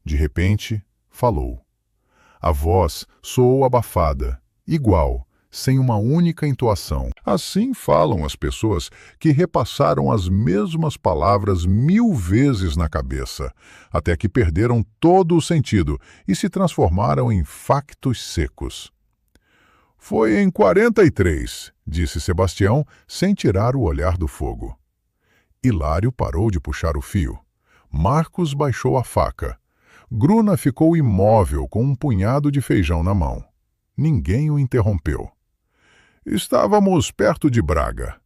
De repente, falou. A voz soou abafada, igual, sem uma única entoação. Assim falam as pessoas que repassaram as mesmas palavras 1000 vezes na cabeça, até que perderam todo o sentido e se transformaram em factos secos. Foi em 43, disse Sebastião, sem tirar o olhar do fogo. Hilário parou de puxar o fio. Marcos baixou a faca. Gruna ficou imóvel com um punhado de feijão na mão. Ninguém o interrompeu. Estávamos perto de Braga.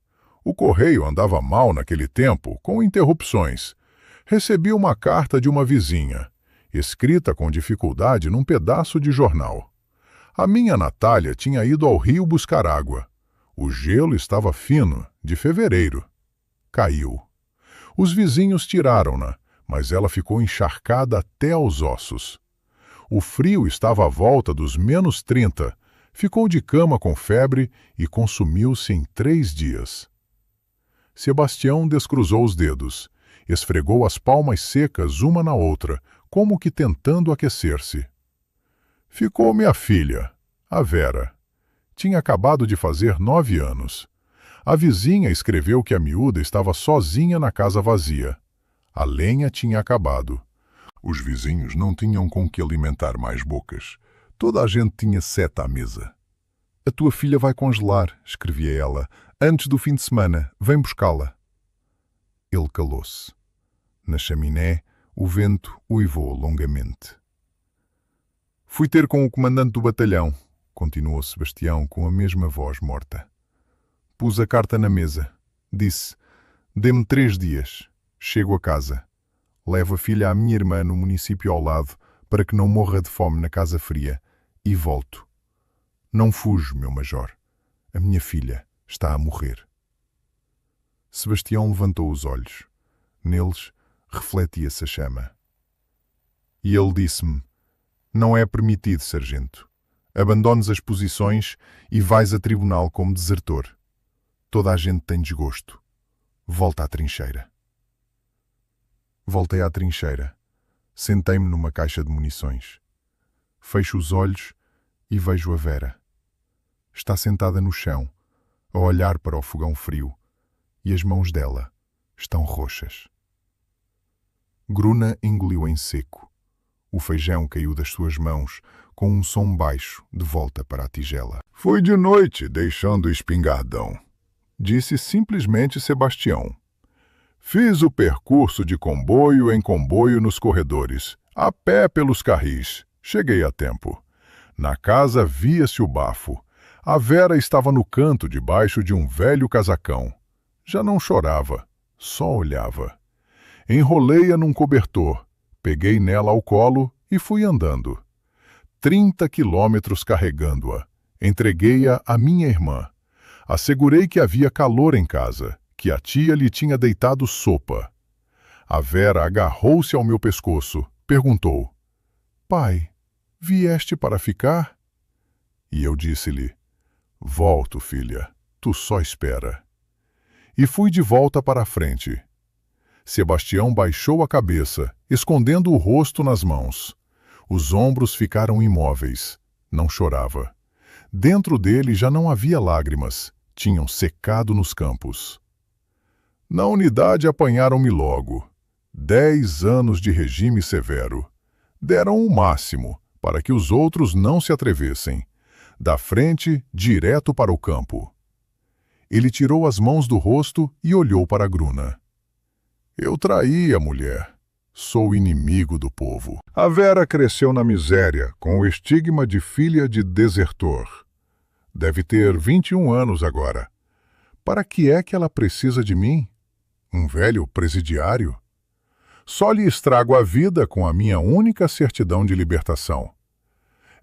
O correio andava mal naquele tempo, com interrupções. Recebi uma carta de uma vizinha, escrita com dificuldade num pedaço de jornal. A minha Natália tinha ido ao rio buscar água. O gelo estava fino, de fevereiro. Caiu. Os vizinhos tiraram-na, mas ela ficou encharcada até aos ossos. O frio estava à volta dos -30, ficou de cama com febre e consumiu-se em 3 dias. Sebastião descruzou os dedos, esfregou as palmas secas uma na outra, como que tentando aquecer-se. Ficou minha filha, a Vera. Tinha acabado de fazer 9 anos. A vizinha escreveu que a miúda estava sozinha na casa vazia. A lenha tinha acabado. Os vizinhos não tinham com que alimentar mais bocas. Toda a gente tinha seta à mesa. A tua filha vai congelar, escrevia ela. Antes do fim de semana, vem buscá-la. Ele calou-se. Na chaminé, o vento uivou longamente. Fui ter com o comandante do batalhão, continuou Sebastião com a mesma voz morta. Pus a carta na mesa. Disse, dê-me 3 dias. Chego a casa. Levo a filha à minha irmã no município ao lado para que não morra de fome na casa fria. E volto. Não fujo, meu major. A minha filha está a morrer. Sebastião levantou os olhos. Neles refletia-se a chama. E ele disse-me, não é permitido, sargento. Abandones as posições e vais a tribunal como desertor. Toda a gente tem desgosto. Volta à trincheira. Voltei à trincheira. Sentei-me numa caixa de munições. Fecho os olhos e vejo a Vera. Está sentada no chão, a olhar para o fogão frio, e as mãos dela estão roxas. Gruna engoliu em seco. O feijão caiu das suas mãos, com um som baixo, de volta para a tigela. Foi de noite, deixando o espingardão, disse simplesmente Sebastião. Fiz o percurso de comboio em comboio nos corredores, a pé pelos carris. Cheguei a tempo. Na casa via-se o bafo. A Vera estava no canto debaixo de um velho casacão. Já não chorava, só olhava. Enrolei-a num cobertor, peguei nela ao colo e fui andando. 30 quilômetros carregando-a. Entreguei-a à minha irmã. Assegurei que havia calor em casa, que a tia lhe tinha deitado sopa. A Vera agarrou-se ao meu pescoço, perguntou: Pai, vieste para ficar? E eu disse-lhe: Volto, filha, tu só espera. E fui de volta para a frente. Sebastião baixou a cabeça, escondendo o rosto nas mãos. Os ombros ficaram imóveis. Não chorava. Dentro dele já não havia lágrimas. Tinham secado nos campos. Na unidade apanharam-me logo. 10 anos de regime severo. Deram o máximo, para que os outros não se atrevessem. Da frente, direto para o campo. Ele tirou as mãos do rosto e olhou para Gruna. Eu traí a mulher. Sou inimigo do povo. A Vera cresceu na miséria, com o estigma de filha de desertor. Deve ter 21 anos agora. Para que é que ela precisa de mim? Um velho presidiário? Só lhe estrago a vida com a minha única certidão de libertação.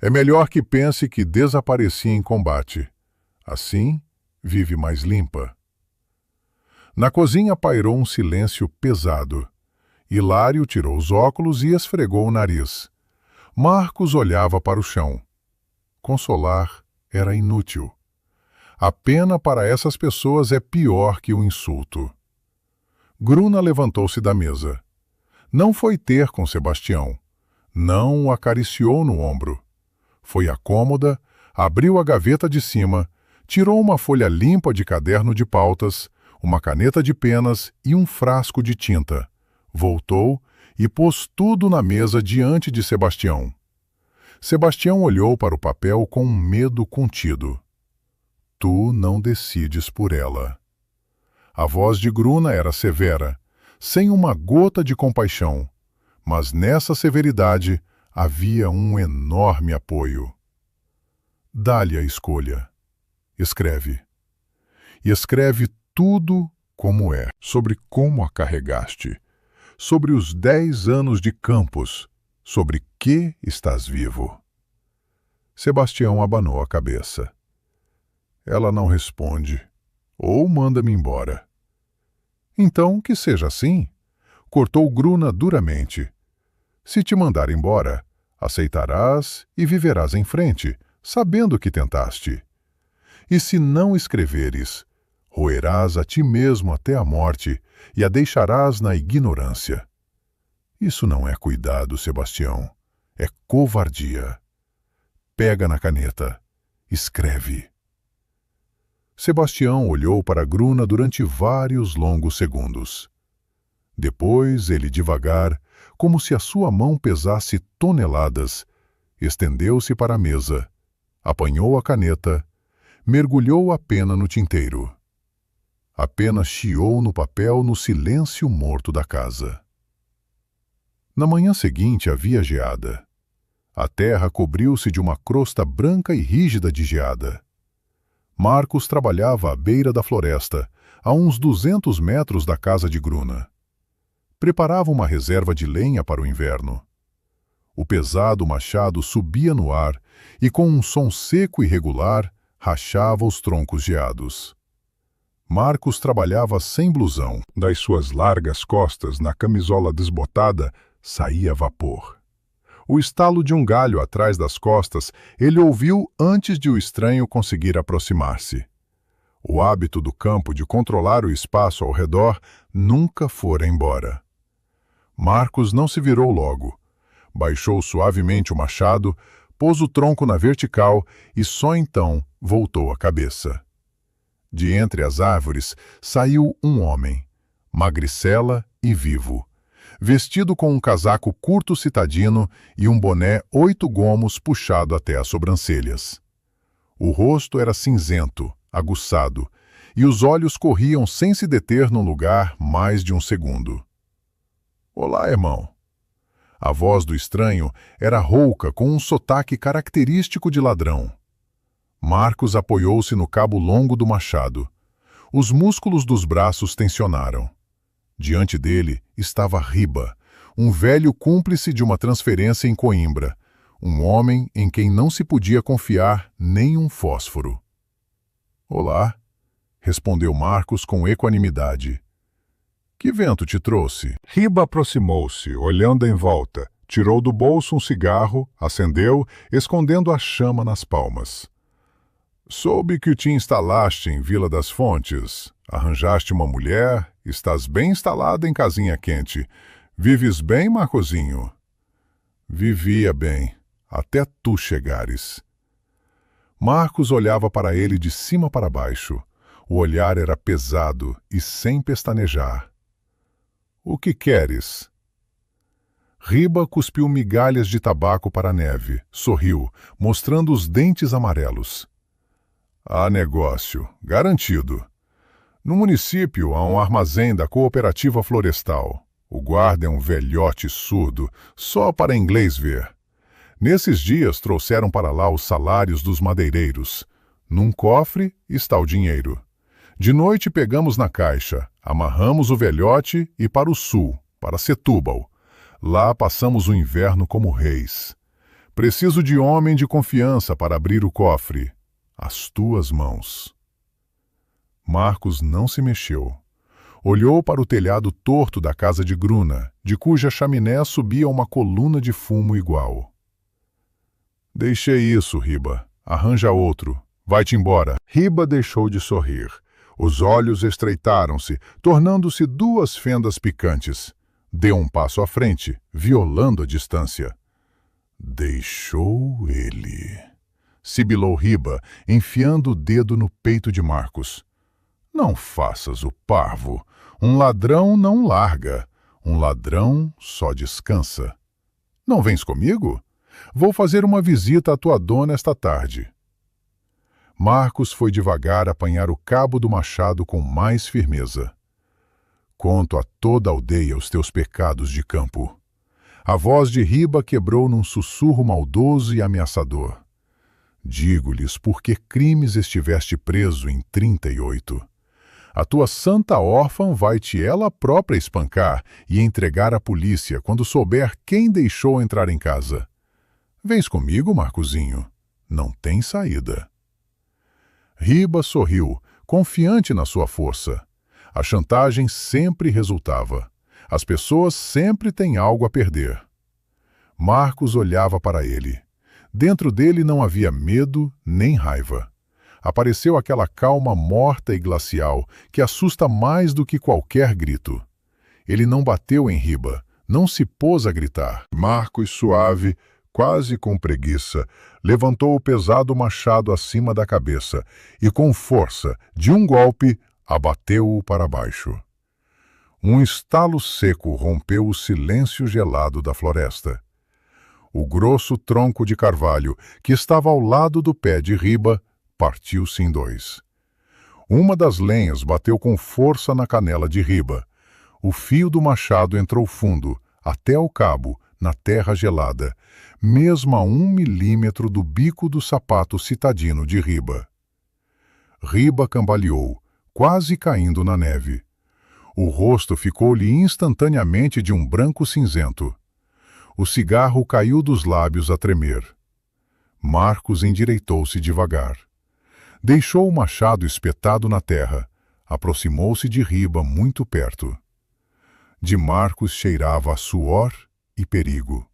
É melhor que pense que desapareci em combate. Assim, vive mais limpa. Na cozinha pairou um silêncio pesado. Hilário tirou os óculos e esfregou o nariz. Marcos olhava para o chão. Consolar era inútil. A pena para essas pessoas é pior que o insulto. Gruna levantou-se da mesa. Não foi ter com Sebastião. Não o acariciou no ombro. Foi à cômoda, abriu a gaveta de cima, tirou uma folha limpa de caderno de pautas, uma caneta de penas e um frasco de tinta. Voltou e pôs tudo na mesa diante de Sebastião. Sebastião olhou para o papel com um medo contido. Tu não decides por ela. A voz de Gruna era severa, sem uma gota de compaixão, mas nessa severidade havia um enorme apoio. Dá-lhe a escolha. Escreve. E escreve tudo como é, sobre como a carregaste, sobre os 10 anos de campos, sobre que estás vivo. Sebastião abanou a cabeça. Ela não responde, ou manda-me embora. Então, que seja assim, cortou Gruna duramente. Se te mandar embora, aceitarás e viverás em frente, sabendo que tentaste. E se não escreveres, roerás a ti mesmo até a morte e a deixarás na ignorância. Isso não é cuidado, Sebastião. É covardia. Pega na caneta. Escreve. Sebastião olhou para Gruna durante vários longos segundos. Depois, ele devagar, como se a sua mão pesasse toneladas, estendeu-se para a mesa, apanhou a caneta, mergulhou a pena no tinteiro. A pena chiou no papel no silêncio morto da casa. Na manhã seguinte havia geada. A terra cobriu-se de uma crosta branca e rígida de geada. Marcos trabalhava à beira da floresta, a uns 200 metros da casa de Gruna. Preparava uma reserva de lenha para o inverno. O pesado machado subia no ar e, com um som seco e regular, rachava os troncos geados. Marcos trabalhava sem blusão. Das suas largas costas, na camisola desbotada, saía vapor. O estalo de um galho atrás das costas ele ouviu antes de o estranho conseguir aproximar-se. O hábito do campo de controlar o espaço ao redor nunca fora embora. Marcos não se virou logo. Baixou suavemente o machado, pôs o tronco na vertical e só então voltou a cabeça. De entre as árvores saiu um homem, magricela e vivo, vestido com um casaco curto citadino e um boné 8 gomos puxado até as sobrancelhas. O rosto era cinzento, aguçado, e os olhos corriam sem se deter num lugar mais de um segundo. Olá, irmão. A voz do estranho era rouca, com um sotaque característico de ladrão. Marcos apoiou-se no cabo longo do machado. Os músculos dos braços tensionaram. Diante dele estava Riba, um velho cúmplice de uma transferência em Coimbra, um homem em quem não se podia confiar nem um fósforo. Olá, respondeu Marcos com equanimidade. Que vento te trouxe? Riba aproximou-se, olhando em volta. Tirou do bolso um cigarro, acendeu, escondendo a chama nas palmas. Soube que te instalaste em Vila das Fontes. Arranjaste uma mulher, estás bem instalada em casinha quente. Vives bem, Marcosinho? Vivia bem, até tu chegares. Marcos olhava para ele de cima para baixo. O olhar era pesado e sem pestanejar. O que queres? Riba cuspiu migalhas de tabaco para a neve, sorriu, mostrando os dentes amarelos. Há negócio, garantido. No município há um armazém da Cooperativa Florestal. O guarda é um velhote surdo, só para inglês ver. Nesses dias trouxeram para lá os salários dos madeireiros. Num cofre está o dinheiro. De noite pegamos na caixa, amarramos o velhote e para o sul, para Setúbal. Lá passamos o inverno como reis. Preciso de homem de confiança para abrir o cofre. As tuas mãos. Marcos não se mexeu. Olhou para o telhado torto da casa de Gruna, de cuja chaminé subia uma coluna de fumo igual. Deixei isso, Riba. Arranja outro. Vai-te embora. Riba deixou de sorrir. Os olhos estreitaram-se, tornando-se duas fendas picantes. Deu um passo à frente, violando a distância. Deixou ele. Sibilou Riba, enfiando o dedo no peito de Marcos. Não faças o parvo. Um ladrão não larga. Um ladrão só descansa. Não vens comigo? Vou fazer uma visita à tua dona esta tarde. Marcos foi devagar apanhar o cabo do machado com mais firmeza. Conto a toda a aldeia os teus pecados de campo. A voz de Riba quebrou num sussurro maldoso e ameaçador. Digo-lhes por que crimes estiveste preso em 38. A tua santa órfã vai-te ela própria espancar e entregar à polícia quando souber quem deixou entrar em casa. Vens comigo, Marcosinho? Não tem saída. Riba sorriu, confiante na sua força. A chantagem sempre resultava. As pessoas sempre têm algo a perder. Marcos olhava para ele. Dentro dele não havia medo nem raiva. Apareceu aquela calma morta e glacial que assusta mais do que qualquer grito. Ele não bateu em Riba, não se pôs a gritar. Marcos, suave, quase com preguiça, levantou o pesado machado acima da cabeça e, com força, de um golpe, abateu-o para baixo. Um estalo seco rompeu o silêncio gelado da floresta. O grosso tronco de carvalho, que estava ao lado do pé de Riba, partiu-se em dois. Uma das lenhas bateu com força na canela de Riba. O fio do machado entrou fundo, até o cabo, na terra gelada, mesmo a 1 milímetro do bico do sapato citadino de Riba. Riba cambaleou, quase caindo na neve. O rosto ficou-lhe instantaneamente de um branco cinzento. O cigarro caiu dos lábios a tremer. Marcos endireitou-se devagar. Deixou o machado espetado na terra. Aproximou-se de Riba muito perto. De Marcos cheirava a suor e perigo.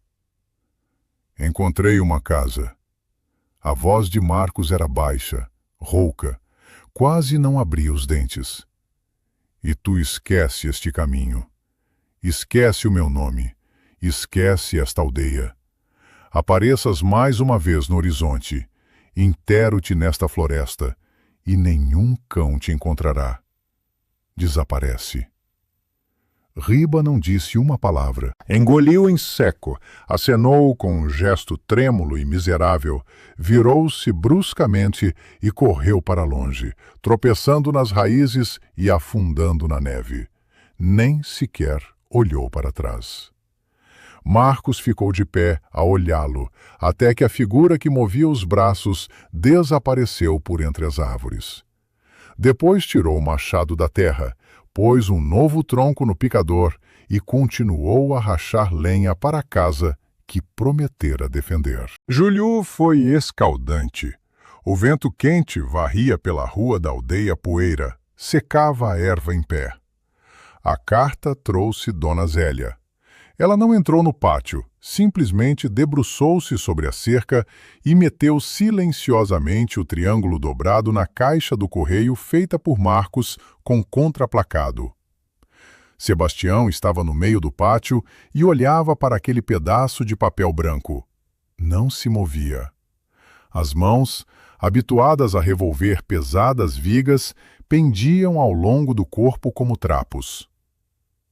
Encontrei uma casa. A voz de Marcos era baixa, rouca, quase não abria os dentes. E tu esquece este caminho. Esquece o meu nome. Esquece esta aldeia. Apareças mais uma vez no horizonte. Intero-te nesta floresta, e nenhum cão te encontrará. Desaparece. Riba não disse uma palavra. Engoliu em seco, acenou com um gesto trêmulo e miserável, virou-se bruscamente e correu para longe, tropeçando nas raízes e afundando na neve. Nem sequer olhou para trás. Marcos ficou de pé a olhá-lo, até que a figura que movia os braços desapareceu por entre as árvores. Depois tirou o machado da terra, pôs um novo tronco no picador e continuou a rachar lenha para a casa que prometera defender. Julho foi escaldante. O vento quente varria pela rua da aldeia poeira, secava a erva em pé. A carta trouxe Dona Zélia. Ela não entrou no pátio, simplesmente debruçou-se sobre a cerca e meteu silenciosamente o triângulo dobrado na caixa do correio feita por Marcos com contraplacado. Sebastião estava no meio do pátio e olhava para aquele pedaço de papel branco. Não se movia. As mãos, habituadas a revolver pesadas vigas, pendiam ao longo do corpo como trapos.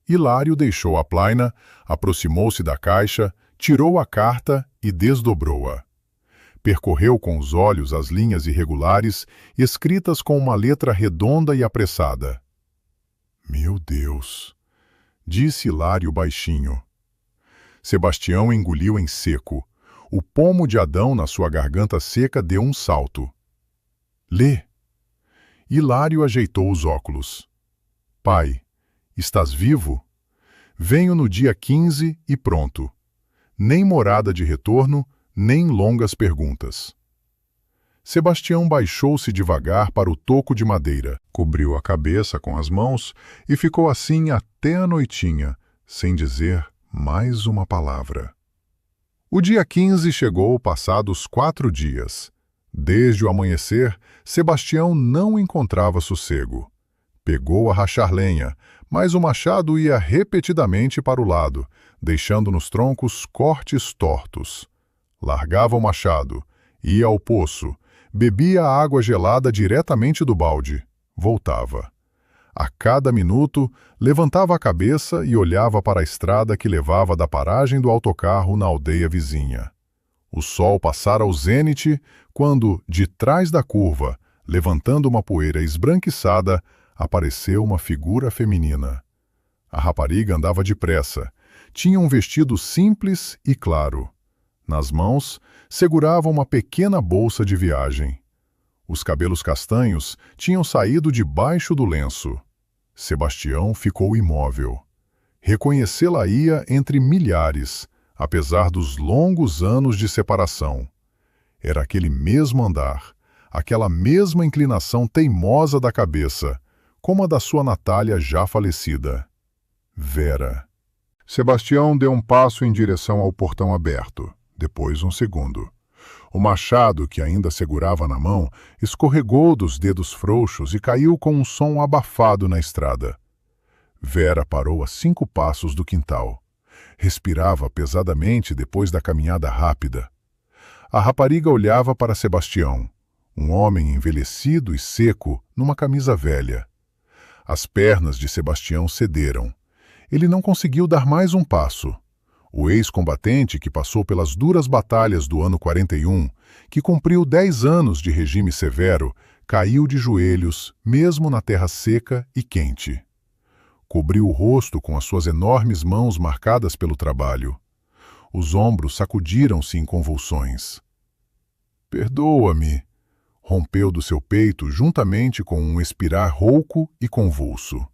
Hilário deixou a plaina, aproximou-se da caixa, tirou a carta e desdobrou-a. Percorreu com os olhos as linhas irregulares, escritas com uma letra redonda e apressada. Meu Deus! Disse Hilário baixinho. Sebastião engoliu em seco. O pomo de Adão na sua garganta seca deu um salto. Lê! Hilário ajeitou os óculos. Pai, estás vivo? Venho no dia 15 e pronto. Nem morada de retorno, nem longas perguntas. Sebastião baixou-se devagar para o toco de madeira, cobriu a cabeça com as mãos e ficou assim até a noitinha, sem dizer mais uma palavra. O dia 15 chegou passados 4 dias. Desde o amanhecer, Sebastião não encontrava sossego. Pegou a rachar lenha, mas o machado ia repetidamente para o lado, deixando nos troncos cortes tortos. Largava o machado, ia ao poço, bebia a água gelada diretamente do balde, voltava. A cada minuto, levantava a cabeça e olhava para a estrada que levava da paragem do autocarro na aldeia vizinha. O sol passara ao zênite quando, de trás da curva, levantando uma poeira esbranquiçada, apareceu uma figura feminina. A rapariga andava depressa. Tinha um vestido simples e claro. Nas mãos, segurava uma pequena bolsa de viagem. Os cabelos castanhos tinham saído debaixo do lenço. Sebastião ficou imóvel. Reconhecê-la-ia entre milhares, apesar dos longos anos de separação. Era aquele mesmo andar, aquela mesma inclinação teimosa da cabeça, como a da sua Natália já falecida. Vera. Sebastião deu um passo em direção ao portão aberto, depois um segundo. O machado, que ainda segurava na mão, escorregou dos dedos frouxos e caiu com um som abafado na estrada. Vera parou a 5 passos do quintal. Respirava pesadamente depois da caminhada rápida. A rapariga olhava para Sebastião, um homem envelhecido e seco numa camisa velha. As pernas de Sebastião cederam. Ele não conseguiu dar mais um passo. O ex-combatente que passou pelas duras batalhas do ano 41, que cumpriu 10 anos de regime severo, caiu de joelhos, mesmo na terra seca e quente. Cobriu o rosto com as suas enormes mãos marcadas pelo trabalho. Os ombros sacudiram-se em convulsões. Perdoa-me, rompeu do seu peito juntamente com um expirar rouco e convulso.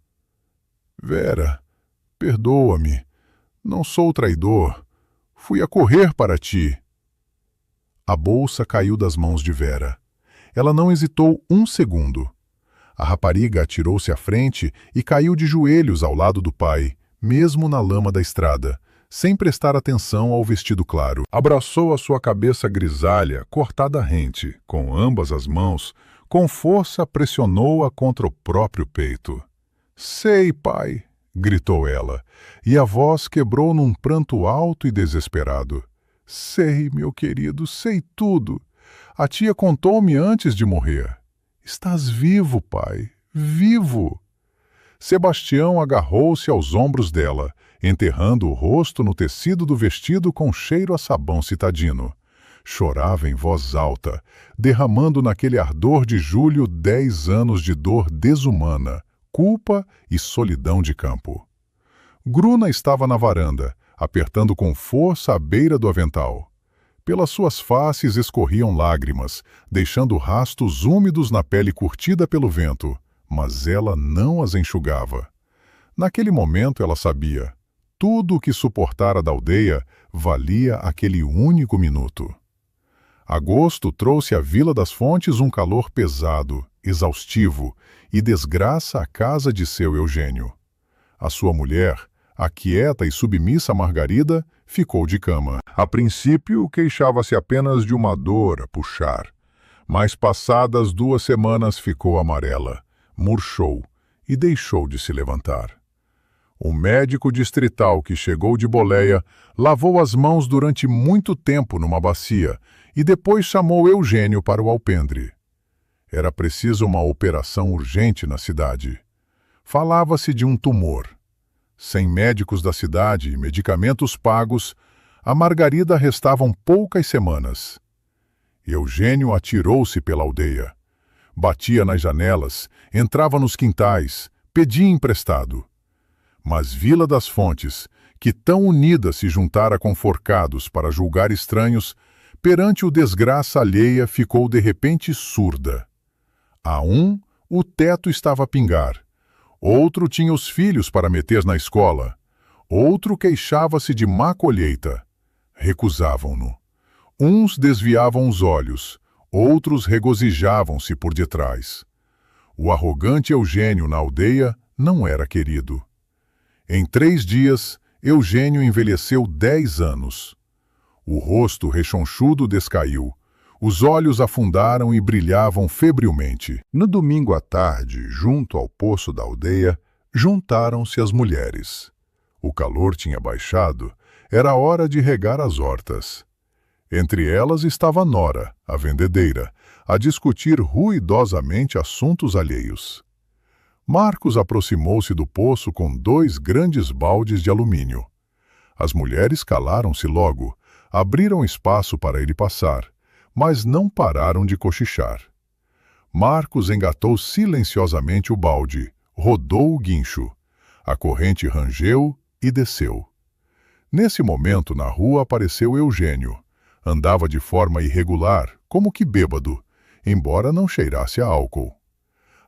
Vera, perdoa-me. Não sou traidor. Fui a correr para ti. A bolsa caiu das mãos de Vera. Ela não hesitou um segundo. A rapariga atirou-se à frente e caiu de joelhos ao lado do pai, mesmo na lama da estrada, sem prestar atenção ao vestido claro. Abraçou a sua cabeça grisalha, cortada rente, com ambas as mãos, com força pressionou-a contra o próprio peito. Sei, pai, gritou ela, e a voz quebrou num pranto alto e desesperado. Sei, meu querido, sei tudo. A tia contou-me antes de morrer. Estás vivo, pai, vivo. Sebastião agarrou-se aos ombros dela, enterrando o rosto no tecido do vestido com cheiro a sabão citadino. Chorava em voz alta, derramando naquele ardor de julho 10 anos de dor desumana, culpa e solidão de campo. Gruna estava na varanda, apertando com força a beira do avental. Pelas suas faces escorriam lágrimas, deixando rastos úmidos na pele curtida pelo vento, mas ela não as enxugava. Naquele momento ela sabia, tudo o que suportara da aldeia valia aquele único minuto. Agosto trouxe à Vila das Fontes um calor pesado, exaustivo e desgraça a casa de seu Eugênio. A sua mulher, a quieta e submissa Margarida, ficou de cama. A princípio, queixava-se apenas de uma dor a puxar, mas passadas 2 semanas ficou amarela, murchou e deixou de se levantar. O médico distrital que chegou de boleia lavou as mãos durante muito tempo numa bacia e depois chamou Eugênio para o alpendre. Era preciso uma operação urgente na cidade. Falava-se de um tumor. Sem médicos da cidade e medicamentos pagos, a Margarida restavam poucas semanas. Eugênio atirou-se pela aldeia. Batia nas janelas, entrava nos quintais, pedia emprestado. Mas Vila das Fontes, que tão unida se juntara com Forcados para julgar estranhos, perante o desgraça alheia ficou de repente surda. A um, o teto estava a pingar. Outro tinha os filhos para meter na escola. Outro queixava-se de má colheita. Recusavam-no. Uns desviavam os olhos, outros regozijavam-se por detrás. O arrogante Eugênio na aldeia não era querido. Em 3 dias, Eugênio envelheceu 10 anos. O rosto rechonchudo descaiu. Os olhos afundaram e brilhavam febrilmente. No domingo à tarde, junto ao poço da aldeia, juntaram-se as mulheres. O calor tinha baixado, era hora de regar as hortas. Entre elas estava Nora, a vendedeira, a discutir ruidosamente assuntos alheios. Marcos aproximou-se do poço com 2 grandes baldes de alumínio. As mulheres calaram-se logo, abriram espaço para ele passar, mas não pararam de cochichar. Marcos engatou silenciosamente o balde, rodou o guincho. A corrente rangeu e desceu. Nesse momento, na rua apareceu Eugênio. Andava de forma irregular, como que bêbado, embora não cheirasse a álcool.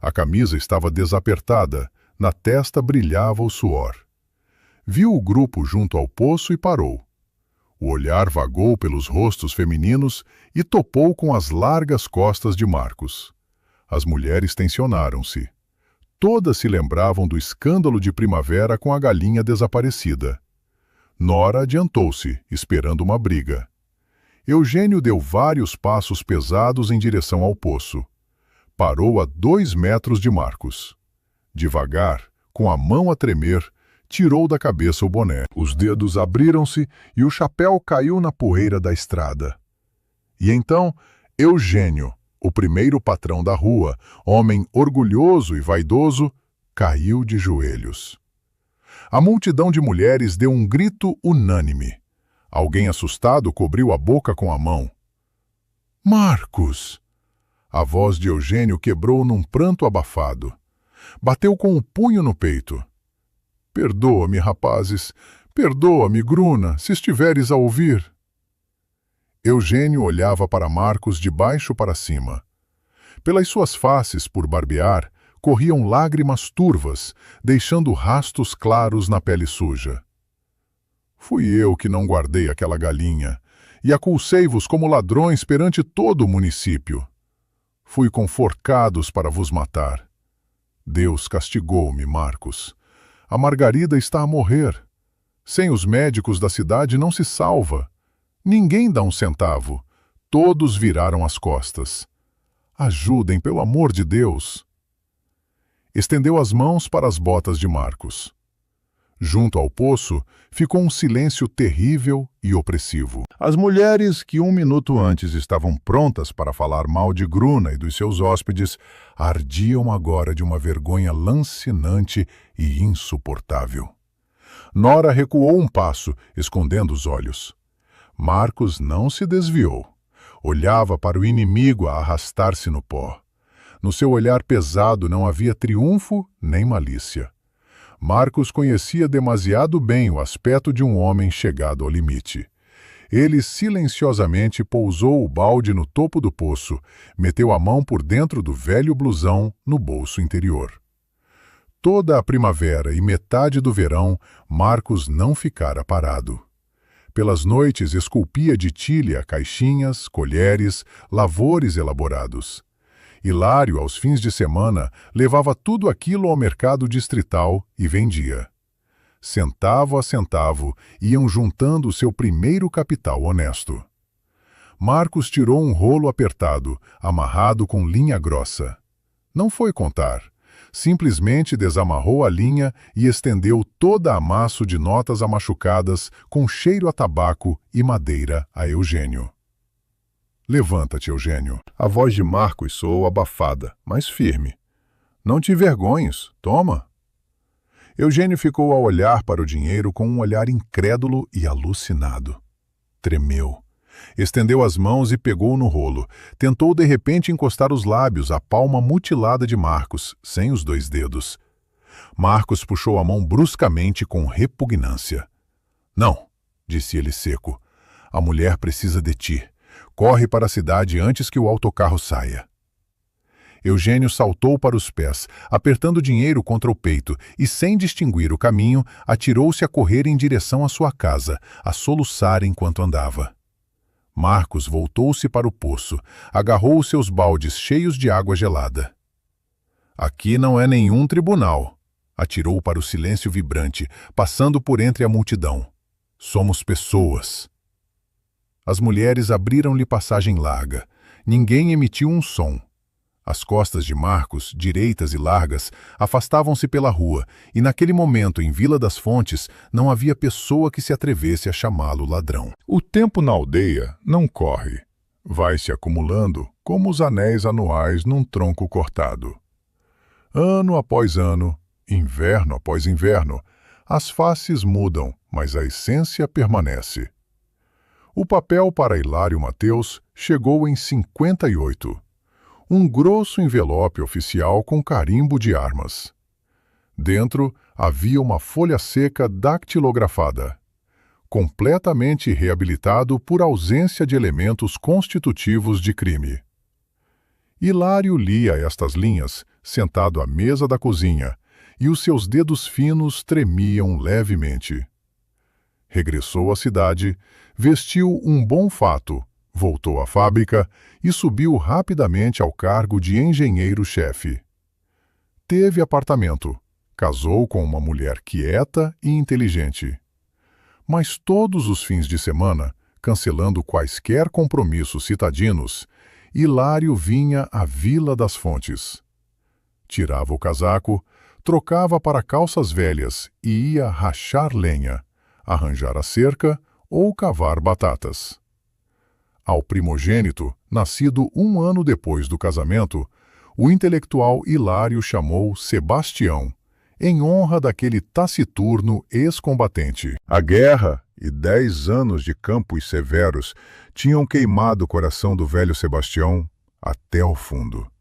A camisa estava desapertada, na testa brilhava o suor. Viu o grupo junto ao poço e parou. O olhar vagou pelos rostos femininos e topou com as largas costas de Marcos. As mulheres tensionaram-se. Todas se lembravam do escândalo de primavera com a galinha desaparecida. Nora adiantou-se, esperando uma briga. Eugênio deu vários passos pesados em direção ao poço. Parou a 2 metros de Marcos. Devagar, com a mão a tremer, tirou da cabeça o boné. Os dedos abriram-se e o chapéu caiu na poeira da estrada. E então, Eugênio, o primeiro patrão da rua, homem orgulhoso e vaidoso, caiu de joelhos. A multidão de mulheres deu um grito unânime. Alguém assustado cobriu a boca com a mão. Marcos! A voz de Eugênio quebrou num pranto abafado. Bateu com o punho no peito. Perdoa-me, rapazes. Perdoa-me, Gruna, se estiveres a ouvir. Eugênio olhava para Marcos de baixo para cima. Pelas suas faces, por barbear, corriam lágrimas turvas, deixando rastos claros na pele suja. Fui eu que não guardei aquela galinha, e aculsei-vos como ladrões perante todo o município. Fui com forcados para vos matar. Deus castigou-me, Marcos. A Margarida está a morrer. Sem os médicos da cidade não se salva. Ninguém dá um centavo. Todos viraram as costas. Ajudem, pelo amor de Deus. Estendeu as mãos para as botas de Marcos. Junto ao poço, ficou um silêncio terrível e opressivo. As mulheres que 1 minuto antes estavam prontas para falar mal de Gruna e dos seus hóspedes, ardiam agora de uma vergonha lancinante e insuportável. Nora recuou um passo, escondendo os olhos. Marcos não se desviou. Olhava para o inimigo a arrastar-se no pó. No seu olhar pesado não havia triunfo nem malícia. Marcos conhecia demasiado bem o aspecto de um homem chegado ao limite. Ele silenciosamente pousou o balde no topo do poço, meteu a mão por dentro do velho blusão no bolso interior. Toda a primavera e metade do verão, Marcos não ficara parado. Pelas noites esculpia de tilha caixinhas, colheres, lavores elaborados. Hilário, aos fins de semana, levava tudo aquilo ao mercado distrital e vendia. Centavo a centavo, iam juntando o seu primeiro capital honesto. Marcos tirou um rolo apertado, amarrado com linha grossa. Não foi contar. Simplesmente desamarrou a linha e estendeu toda a maço de notas amachucadas com cheiro a tabaco e madeira a Eugênio. Levanta-te, Eugênio. A voz de Marcos soou abafada, mas firme. Não te envergonhes, toma. Eugênio ficou a olhar para o dinheiro com um olhar incrédulo e alucinado. Tremeu. Estendeu as mãos e pegou no rolo. Tentou de repente encostar os lábios à palma mutilada de Marcos, sem os 2 dedos. Marcos puxou a mão bruscamente com repugnância. Não, disse ele seco. A mulher precisa de ti. Corre para a cidade antes que o autocarro saia. Eugênio saltou para os pés, apertando o dinheiro contra o peito e, sem distinguir o caminho, atirou-se a correr em direção à sua casa, a soluçar enquanto andava. Marcos voltou-se para o poço, agarrou os seus baldes cheios de água gelada. Aqui não é nenhum tribunal, atirou para o silêncio vibrante, passando por entre a multidão. Somos pessoas. As mulheres abriram-lhe passagem larga. Ninguém emitiu um som. As costas de Marcos, direitas e largas, afastavam-se pela rua, e naquele momento, em Vila das Fontes, não havia pessoa que se atrevesse a chamá-lo ladrão. O tempo na aldeia não corre. Vai se acumulando como os anéis anuais num tronco cortado. Ano após ano, inverno após inverno, as faces mudam, mas a essência permanece. O papel para Hilário Mateus chegou em 58. Um grosso envelope oficial com carimbo de armas. Dentro havia uma folha seca dactilografada, completamente reabilitado por ausência de elementos constitutivos de crime. Hilário lia estas linhas, sentado à mesa da cozinha, e os seus dedos finos tremiam levemente. Regressou à cidade, vestiu um bom fato, voltou à fábrica e subiu rapidamente ao cargo de engenheiro-chefe. Teve apartamento, casou com uma mulher quieta e inteligente. Mas todos os fins de semana, cancelando quaisquer compromissos citadinos, Hilário vinha à Vila das Fontes. Tirava o casaco, trocava para calças velhas e ia rachar lenha, arranjar a cerca ou cavar batatas. Ao primogênito, nascido 1 ano depois do casamento, o intelectual Hilário chamou Sebastião, em honra daquele taciturno ex-combatente. A guerra e 10 anos de campos severos tinham queimado o coração do velho Sebastião até o fundo.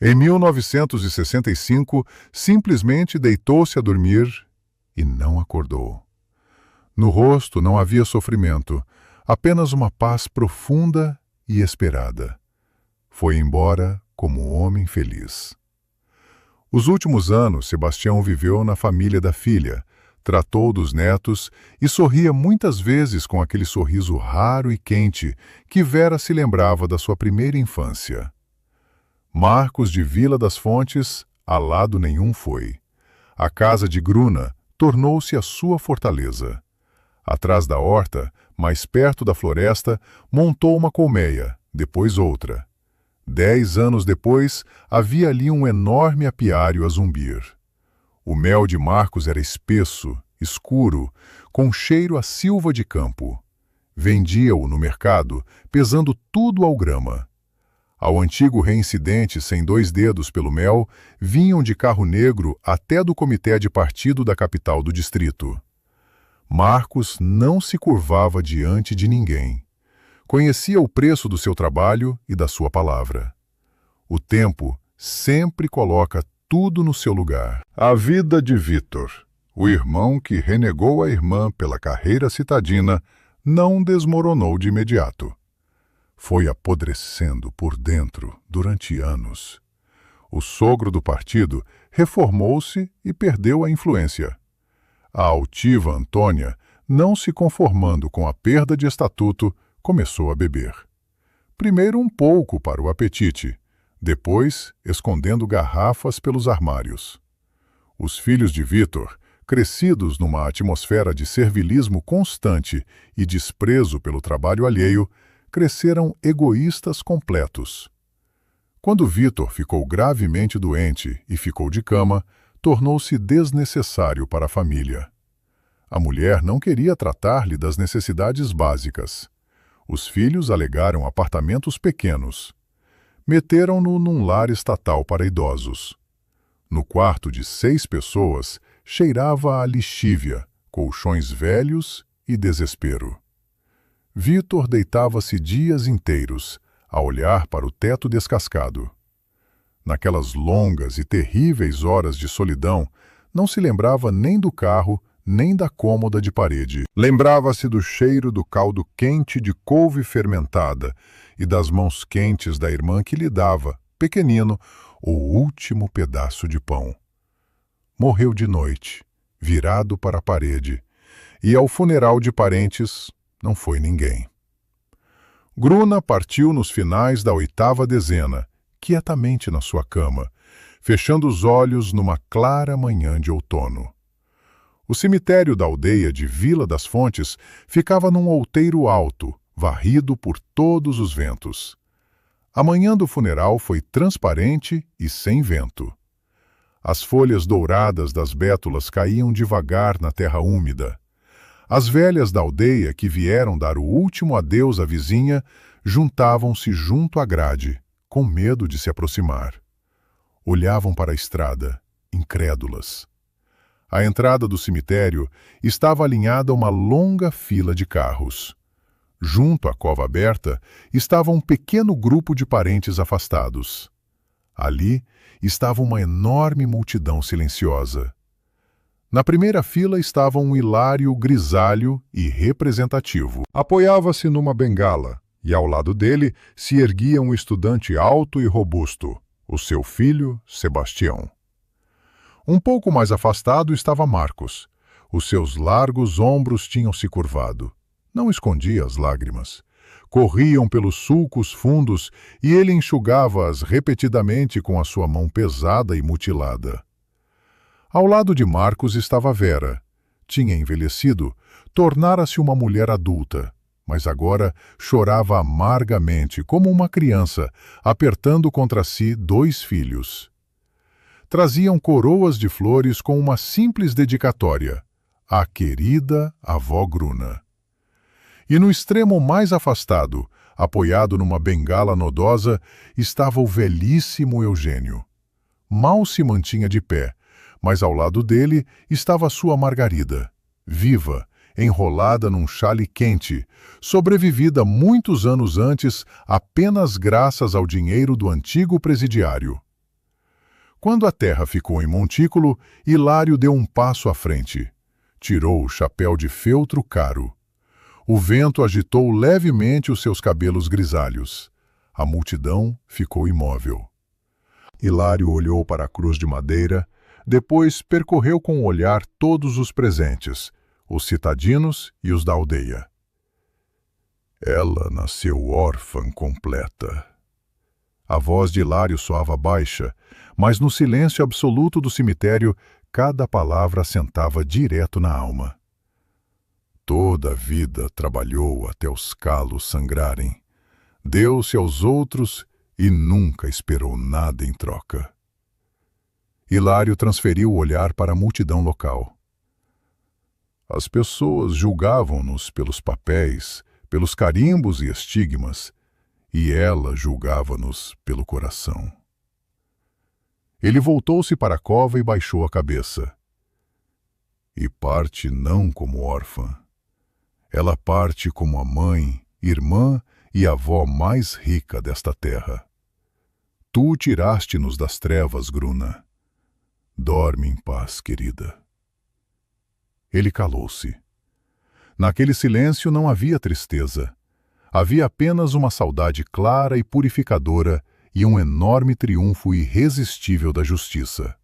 Em 1965, simplesmente deitou-se a dormir e não acordou. No rosto não havia sofrimento, apenas uma paz profunda e esperada. Foi embora como homem feliz. Os últimos anos, Sebastião viveu na família da filha, tratou dos netos e sorria muitas vezes com aquele sorriso raro e quente que Vera se lembrava da sua primeira infância. Marcos de Vila das Fontes, a lado nenhum foi. A casa de Gruna tornou-se a sua fortaleza. Atrás da horta, mais perto da floresta, montou uma colmeia, depois outra. 10 anos depois, havia ali um enorme apiário a zumbir. O mel de Marcos era espesso, escuro, com cheiro a silva de campo. Vendia-o no mercado, pesando tudo ao grama. Ao antigo reincidente sem 2 dedos pelo mel, vinham de carro negro até do comitê de partido da capital do distrito. Marcos não se curvava diante de ninguém. Conhecia o preço do seu trabalho e da sua palavra. O tempo sempre coloca tudo no seu lugar. A vida de Vítor, o irmão que renegou a irmã pela carreira citadina, não desmoronou de imediato. Foi apodrecendo por dentro durante anos. O sogro do partido reformou-se e perdeu a influência. A altiva Antônia, não se conformando com a perda de estatuto, começou a beber. Primeiro um pouco para o apetite, depois escondendo garrafas pelos armários. Os filhos de Vítor, crescidos numa atmosfera de servilismo constante e desprezo pelo trabalho alheio, cresceram egoístas completos. Quando Vítor ficou gravemente doente e ficou de cama, tornou-se desnecessário para a família. A mulher não queria tratar-lhe das necessidades básicas. Os filhos alegaram apartamentos pequenos. Meteram-no num lar estatal para idosos. No quarto de 6 pessoas, cheirava a lixívia, colchões velhos e desespero. Vítor deitava-se dias inteiros, a olhar para o teto descascado. Naquelas longas e terríveis horas de solidão, não se lembrava nem do carro, nem da cômoda de parede. Lembrava-se do cheiro do caldo quente de couve fermentada e das mãos quentes da irmã que lhe dava, pequenino, o último pedaço de pão. Morreu de noite, virado para a parede, e ao funeral de parentes não foi ninguém. Gruna partiu nos finais da 8ª dezena, quietamente na sua cama, fechando os olhos numa clara manhã de outono. O cemitério da aldeia de Vila das Fontes ficava num outeiro alto, varrido por todos os ventos. A manhã do funeral foi transparente e sem vento. As folhas douradas das bétulas caíam devagar na terra úmida. As velhas da aldeia que vieram dar o último adeus à vizinha juntavam-se junto à grade, com medo de se aproximar. Olhavam para a estrada, incrédulas. À entrada do cemitério estava alinhada uma longa fila de carros. Junto à cova aberta estava um pequeno grupo de parentes afastados. Ali estava uma enorme multidão silenciosa. Na primeira fila estava um Hilário grisalho e representativo. Apoiava-se numa bengala, e ao lado dele se erguia um estudante alto e robusto, o seu filho, Sebastião. Um pouco mais afastado estava Marcos. Os seus largos ombros tinham se curvado. Não escondia as lágrimas. Corriam pelos sulcos fundos e ele enxugava-as repetidamente com a sua mão pesada e mutilada. Ao lado de Marcos estava Vera. Tinha envelhecido, tornara-se uma mulher adulta, mas agora chorava amargamente, como uma criança, apertando contra si 2 filhos. Traziam coroas de flores com uma simples dedicatória: a querida avó Gruna. E no extremo mais afastado, apoiado numa bengala nodosa, estava o velhíssimo Eugênio. Mal se mantinha de pé, mas ao lado dele estava sua Margarida, viva, enrolada num xale quente, sobrevivida muitos anos antes apenas graças ao dinheiro do antigo presidiário. Quando a terra ficou em montículo, Hilário deu um passo à frente. Tirou o chapéu de feltro caro. O vento agitou levemente os seus cabelos grisalhos. A multidão ficou imóvel. Hilário olhou para a cruz de madeira, depois percorreu com o olhar todos os presentes, os citadinos e os da aldeia. Ela nasceu órfã completa. A voz de Hilário soava baixa, mas no silêncio absoluto do cemitério, cada palavra assentava direto na alma. Toda a vida trabalhou até os calos sangrarem. Deu-se aos outros e nunca esperou nada em troca. Hilário transferiu o olhar para a multidão local. As pessoas julgavam-nos pelos papéis, pelos carimbos e estigmas, e ela julgava-nos pelo coração. Ele voltou-se para a cova e baixou a cabeça. E parte não como órfã. Ela parte como a mãe, irmã e avó mais rica desta terra. Tu tiraste-nos das trevas, Gruna. Dorme em paz, querida. Ele calou-se. Naquele silêncio não havia tristeza. Havia apenas uma saudade clara e purificadora e um enorme triunfo irresistível da justiça.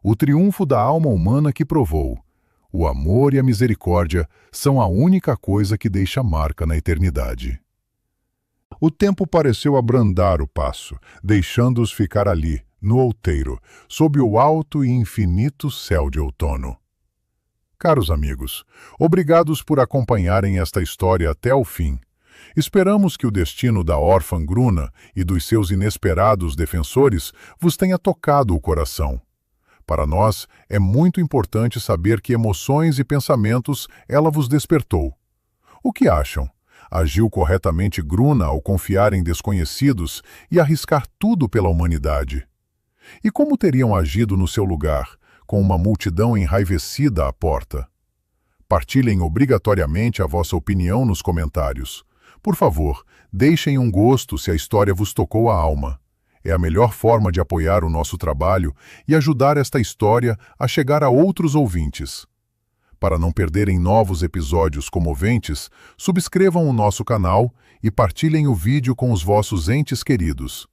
O triunfo da alma humana que provou: o amor e a misericórdia são a única coisa que deixa marca na eternidade. O tempo pareceu abrandar o passo, deixando-os ficar ali, no outeiro, sob o alto e infinito céu de outono. Caros amigos, obrigados por acompanharem esta história até o fim. Esperamos que o destino da órfã Gruna e dos seus inesperados defensores vos tenha tocado o coração. Para nós, é muito importante saber que emoções e pensamentos ela vos despertou. O que acham? Agiu corretamente Gruna ao confiar em desconhecidos e arriscar tudo pela humanidade? E como teriam agido no seu lugar, com uma multidão enraivecida à porta? Partilhem obrigatoriamente a vossa opinião nos comentários. Por favor, deixem um gosto se a história vos tocou a alma. É a melhor forma de apoiar o nosso trabalho e ajudar esta história a chegar a outros ouvintes. Para não perderem novos episódios comoventes, subscrevam o nosso canal e partilhem o vídeo com os vossos entes queridos.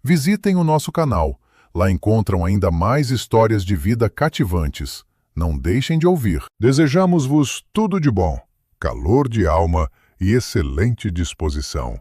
Visitem o nosso canal, lá encontram ainda mais histórias de vida cativantes. Não deixem de ouvir. Desejamos-vos tudo de bom, calor de alma e excelente disposição.